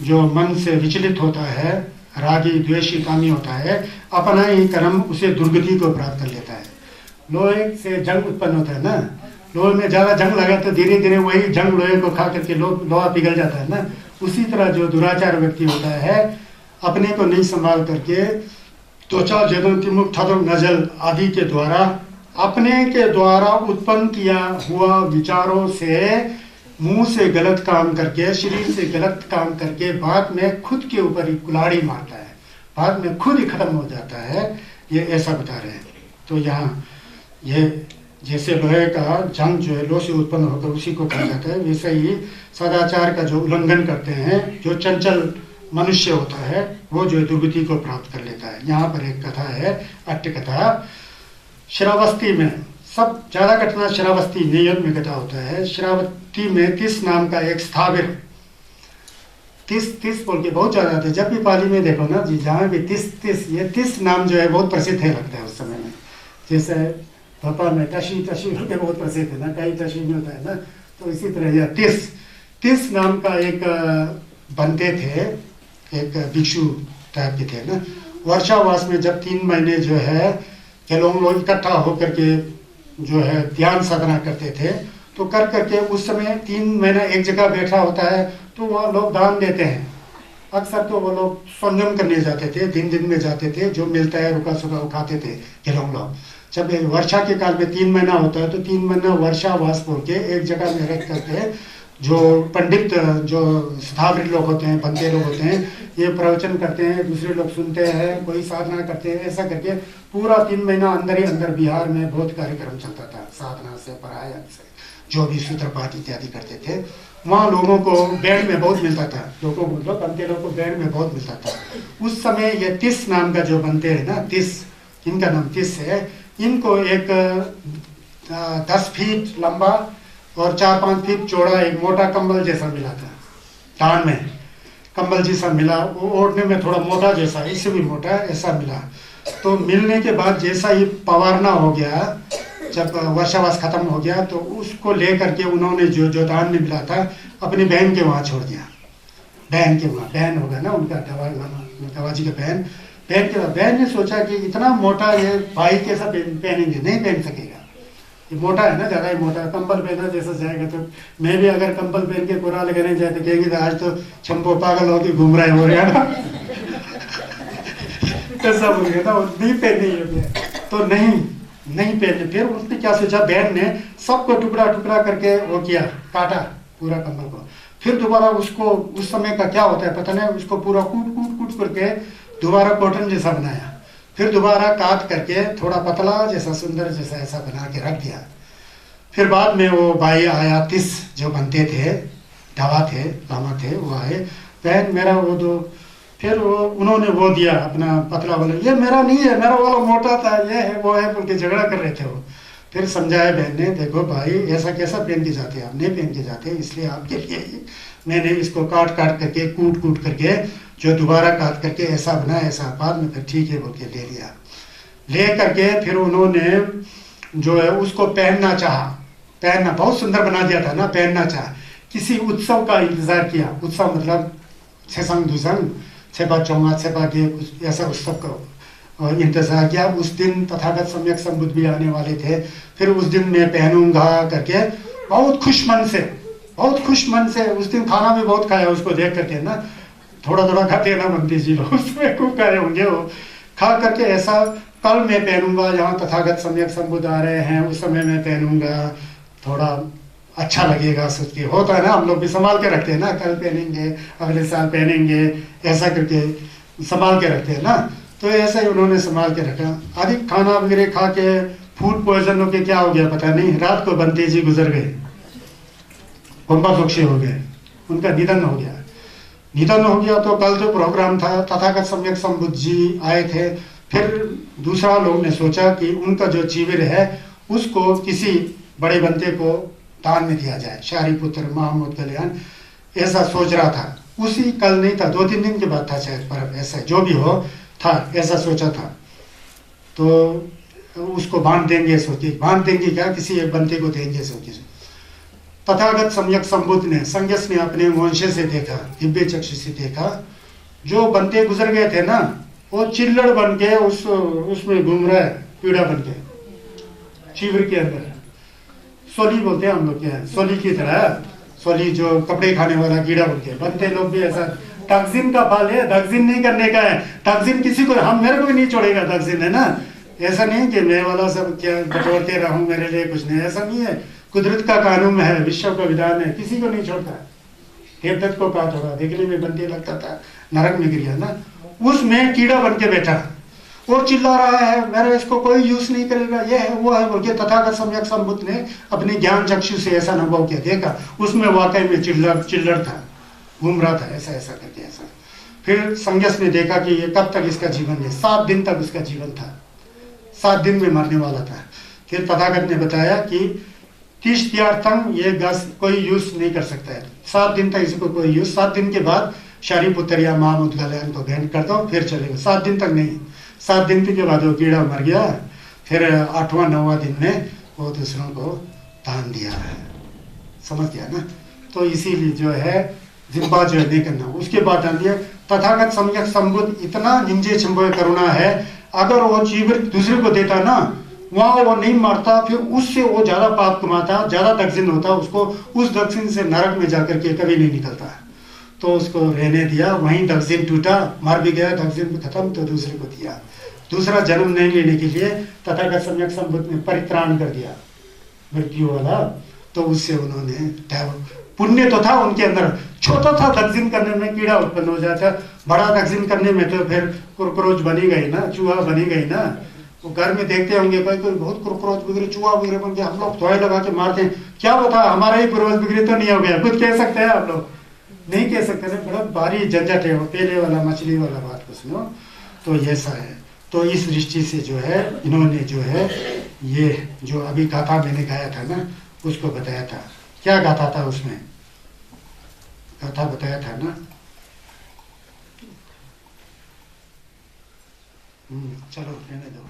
जो मन से विचलित होता है, रागी द्वेषी कामी होता है, अपना ही कर्म उसे दुर्गति को प्राप्त कर लेता है। लोहे से जंग उत्पन्न होता है ना, लोहे में ज्यादा जंग लगा तो धीरे धीरे वही जंग लोहे को खा करके लोहा पिघल जाता है ना। उसी तरह जो दुराचार व्यक्ति होता है, अपने को नहीं संभाल करके त्वचा जगन्तिमुख ठादो नजल आदि के द्वारा, अपने के द्वारा उत्पन्न किया हुआ विचारों से, मुंह से गलत काम करके, शरीर से गलत काम करके बाद में खुद के ऊपर ही कुल्हाड़ी मारता है, बाद में खुद ही खत्म हो जाता है। ये ऐसा बता रहे हैं। तो यहाँ ये जैसे लोहे का जंग जो है लोहे से उत्पन्न होकर उसी को कहा जाता है, वैसे ही सदाचार का जो उल्लंघन करते हैं, जो चंचल मनुष्य होता है, वो जो दुर्गति को प्राप्त कर लेता है। यहाँ पर एक कथा है, अट्ट कथा। श्रावस्ती में सब ज्यादा घटना श्रावस्ती नियत में कथा होता है। श्रावस्ती में 30 नाम का एक स्थावर, 30 बोल के बहुत ज्यादा थे। जब भी पाली में देखो ना जी, जहाँ भी 30 ये 30 नाम जो है बहुत प्रसिद्ध है लगता है उस समय में। जैसे भोपाल में टशी के बहुत प्रसिद्ध है ना, कई टशी में होता है ना, तो इसी तरह यह 30 नाम का एक बनते थे, एक भिक्षु टाइप के थे ना। वर्षावास में जब 3 महीने जो है के लोग इकट्ठा होकर के जो है ध्यान साधना करते थे, तो कर करके उस समय 3 महीना एक जगह बैठा होता है, तो वह लोग दान देते हैं। अक्सर तो वो लोग संयम करने जाते थे, दिन में जाते थे, जो मिलता है रुका सुखा उठाते थे के लोग। जब वर्षा के काल में 3 महीना होता है, तो 3 महीना वर्षावास बोल के एक जगह में रह करके जो पंडित, जो स्थावरी लोग होते हैं, बंदे लोग होते हैं, ये प्रवचन करते हैं, दूसरे लोग सुनते हैं, कोई साधना करते हैं। ऐसा करके पूरा 3 महीना अंदर ही अंदर बिहार में बहुत कार्यक्रम चलता था, साधना से, परायण से, जो भी सूत्रपाठ इत्यादि करते थे। वहाँ लोगों को बैंड में बहुत मिलता था, लोगों को मतलब बनते लोगों को बैंड में बहुत मिलता था। उस समय ये 30 नाम का जो बनते हैं ना, 30, इनका नाम 30 है। इनको एक 10 फीट लंबा और 4-5 फीट चौड़ा एक मोटा कंबल जैसा मिला था, दान में कंबल जैसा मिला। वो ओढ़ने में थोड़ा मोटा जैसा, इससे भी मोटा ऐसा मिला। तो मिलने के बाद जैसा ही पवारना हो गया, जब वर्षावास खत्म हो गया, तो उसको लेकर के उन्होंने जो दान में मिला था अपनी बहन के वहाँ छोड़ दिया। बहन के वहाँ, बहन होगा ना उनका, दवाजी का बहन के बहन ने सोचा कि इतना मोटा ये भाई कैसा पहनेंगे, नहीं पहन सकेगा, ये मोटा है ना, ज्यादा ही मोटा। कंबल पहना जैसा जाएगा, तो मैं भी अगर कंबल पहन के कोरा लगाने जाए तो कहेंगे आज तो चंपो पागल होके घूम रहा है, हो रहा है ना। कैसा बोल गया था, वो नहीं पहनी, तो नहीं पहने। फिर उसने क्या सोचा, बहन ने सबको टुकड़ा करके वो किया, काटा पूरा कंबल को। फिर दोबारा उसको, उस समय का क्या होता है पता नहीं, उसको पूरा कूट करके दोबारा कॉटन जैसा बनाया। फिर दोबारा काट करके थोड़ा पतला जैसा, सुंदर जैसा ऐसा बना के रख दिया। फिर बाद में वो भाई आया, 30 जो बनते थे, ढावा थे, लामा थे, वो आए, बहन मेरा वो दो। फिर वो उन्होंने वो दिया अपना पतला वाला, ये मेरा नहीं है, मेरा वाला मोटा था, ये है वो है बोल के झगड़ा कर रहे थे वो। फिर समझाया बहन ने, देखो भाई ऐसा कैसा पहन के जाते हैं, आप नहीं पहन के जाते, इसलिए आपके लिए मैंने इसको काट करके, कूट करके, जो दोबारा काट करके ऐसा बनाया, ऐसा बाद में फिर ठीक है बोल के ले लिया। ले करके फिर उन्होंने जो है उसको पहनना चाहा, पहनना बहुत सुंदर बना दिया था ना, पहनना चाहा, किसी उत्सव का इंतजार किया, उत्सव मतलब छेसंग दुसंग, छेपा चौंगा, छेपा के ऐसा उत्सव का इंतजार किया। उस दिन तथागत सम्यक संबुद्ध भी आने वाले थे, फिर उस दिन मैं पहनूंगा करके बहुत खुश मन से, बहुत खुश मन से, उस दिन खाना भी बहुत खाया उसको देख करके ना, थोड़ा थोड़ा खाते ना बंदी जी लोग, उसमें खूब खाए होंगे वो, खा करके ऐसा कल मैं पहनूंगा, यहाँ तथागत सम्यक संबुद्ध आ रहे हैं उस समय मैं पहनूंगा, थोड़ा अच्छा लगेगा सोच के, होता है ना, हम लोग भी संभाल के रखते हैं ना, कल पहनेंगे अगले साल पहनेंगे, ऐसा करके संभाल के रखते हैं ना। तो ऐसा ही उन्होंने संभाल के रखा, अधिक खाना वगैरह खा के फूड पॉइजन होके क्या हो गया पता नहीं, रात को बंते जी गुजर गए, पक्षी हो गए, उनका निधन हो गया। निधन हो गया तो कल जो प्रोग्राम था तथागत सम्यक संबुद्ध जी आए थे, फिर दूसरा लोग ने सोचा कि उनका जो चिविर है उसको किसी बड़े बंदे को दान में दिया जाए, शारीपुत्र महामूद कल्याण ऐसा सोच रहा था। उसी कल नहीं था, 2-3 दिन के बाद था शायद पर्व, ऐसा जो भी हो था, ऐसा सोचा था। तो उसको बांध देंगे सोचे, बांध देंगे क्या, किसी एक बंदे को देंगे सोचे। तथागत सम्यक संबुद्ध ने संगस ने अपने वंशे से देखा, दिव्य चक्षु से देखा, जो बंदे गुजर गए थे ना वो चिल्लड़ बन के उसमें घूम रहा है, कीड़ा बन के चिवर के अंदर, सोली बोलते हैं हम लोग क्या, सोली की तरह, सोली जो कपड़े खाने वाला कीड़ा बन के, बनते लोग भी ऐसा। तकजीन का फल है, तकजीन नहीं करने का है, तकजीन किसी को, हम मेरे को भी नहीं छोड़ेगा तकजीन, है ना, ऐसा नहीं कि मैं वाला सब क्या बटोरते रहूं, मेरे लिए कुछ नहीं, ऐसा नहीं है, कुदरत का कानून है, विश्व का विधान है, किसी को नहीं छोड़ता। देवदत्त को कहा थोड़ा देखने में बनते लगता था, नरक में गिर ना, उसमें कीड़ा बन के बैठा, वो चिल्ला रहा है मेरा इसको कोई यूज नहीं करेगा, ये है वो है बोल के। तथागत सम्यक संबुद्ध ने अपने ज्ञान चक्षु से ऐसा अनुभव किया, देखा उसमें वाकई में चिल्लड़ था, घूम रहा था ऐसा ऐसा करके ऐसा। फिर संगस ने देखा कि ये कब तक इसका जीवन है, 7 दिन तक उसका जीवन था, 7 दिन में मरने वाला था। फिर तथागत ने बताया कि 30 त्यार्थम ये गस कोई यूज नहीं कर सकता है, 7 दिन तक इसको कोई यूज, 7 दिन के बाद शारीपुत्र या महामूद कल्याण को ग्रहण कर दो फिर चलेगा, 7 दिन तक नहीं, 7 दिन के बाद वो कीड़ा मर गया, फिर 8वां-9वां दिन में वो दूसरों को दान दिया है, समझ गया ना। तो इसीलिए जो है जिम्बा जो है नहीं करना, उसके बाद दान दिया। तथागत सम्यक संबुद्ध इतना निंजे छंबो करुणा है, अगर वो चीवर दूसरे को देता ना, वहां वो नहीं मरता, फिर उससे वो ज्यादा पाप कमाता, ज्यादा दक्षिण होता, उसको उस दक्षिण से नरक में जाकर के कभी नहीं निकलता। तो उसको रहने दिया, वहीं दक्षिण टूटा, मर भी गया, दक्षिण खत्म, तो दूसरे को दिया, दूसरा जन्म नहीं लेने के लिए तथागत सम्यक संबुद्ध ने परित्राण कर दिया मृत्यु वाला। तो उससे उन्होंने पुण्य तो था उनके अंदर, छोटा था दक्षिण करने में कीड़ा उत्पन्न हो जाता, बड़ा दक्षिण करने में तो फिर कुरकुरोच बनी गई ना, चूहा बनी गई ना। वो घर में देखते होंगे कोई कोई बहुत कुरकुरोच वगैरह चूहा वगैरह बन के, हम लोग दवाई लगा के मारते हैं, क्या बता हमारा ही पूर्वज वगैरह तो नहीं हो गया, कुछ कह सकते हैं आप लोग, नहीं कह सकते ना, बड़ा भारी झंझट है वो, पहले वाला मछली वाला बात को सुनो। तो ऐसा है, तो इस दृष्टि से जो है इन्होंने जो है ये जो अभी गाथा मैंने गाया था ना उसको बताया था। क्या गाथा था उसमें, गाथा बताया था ना, चलो रहने दो।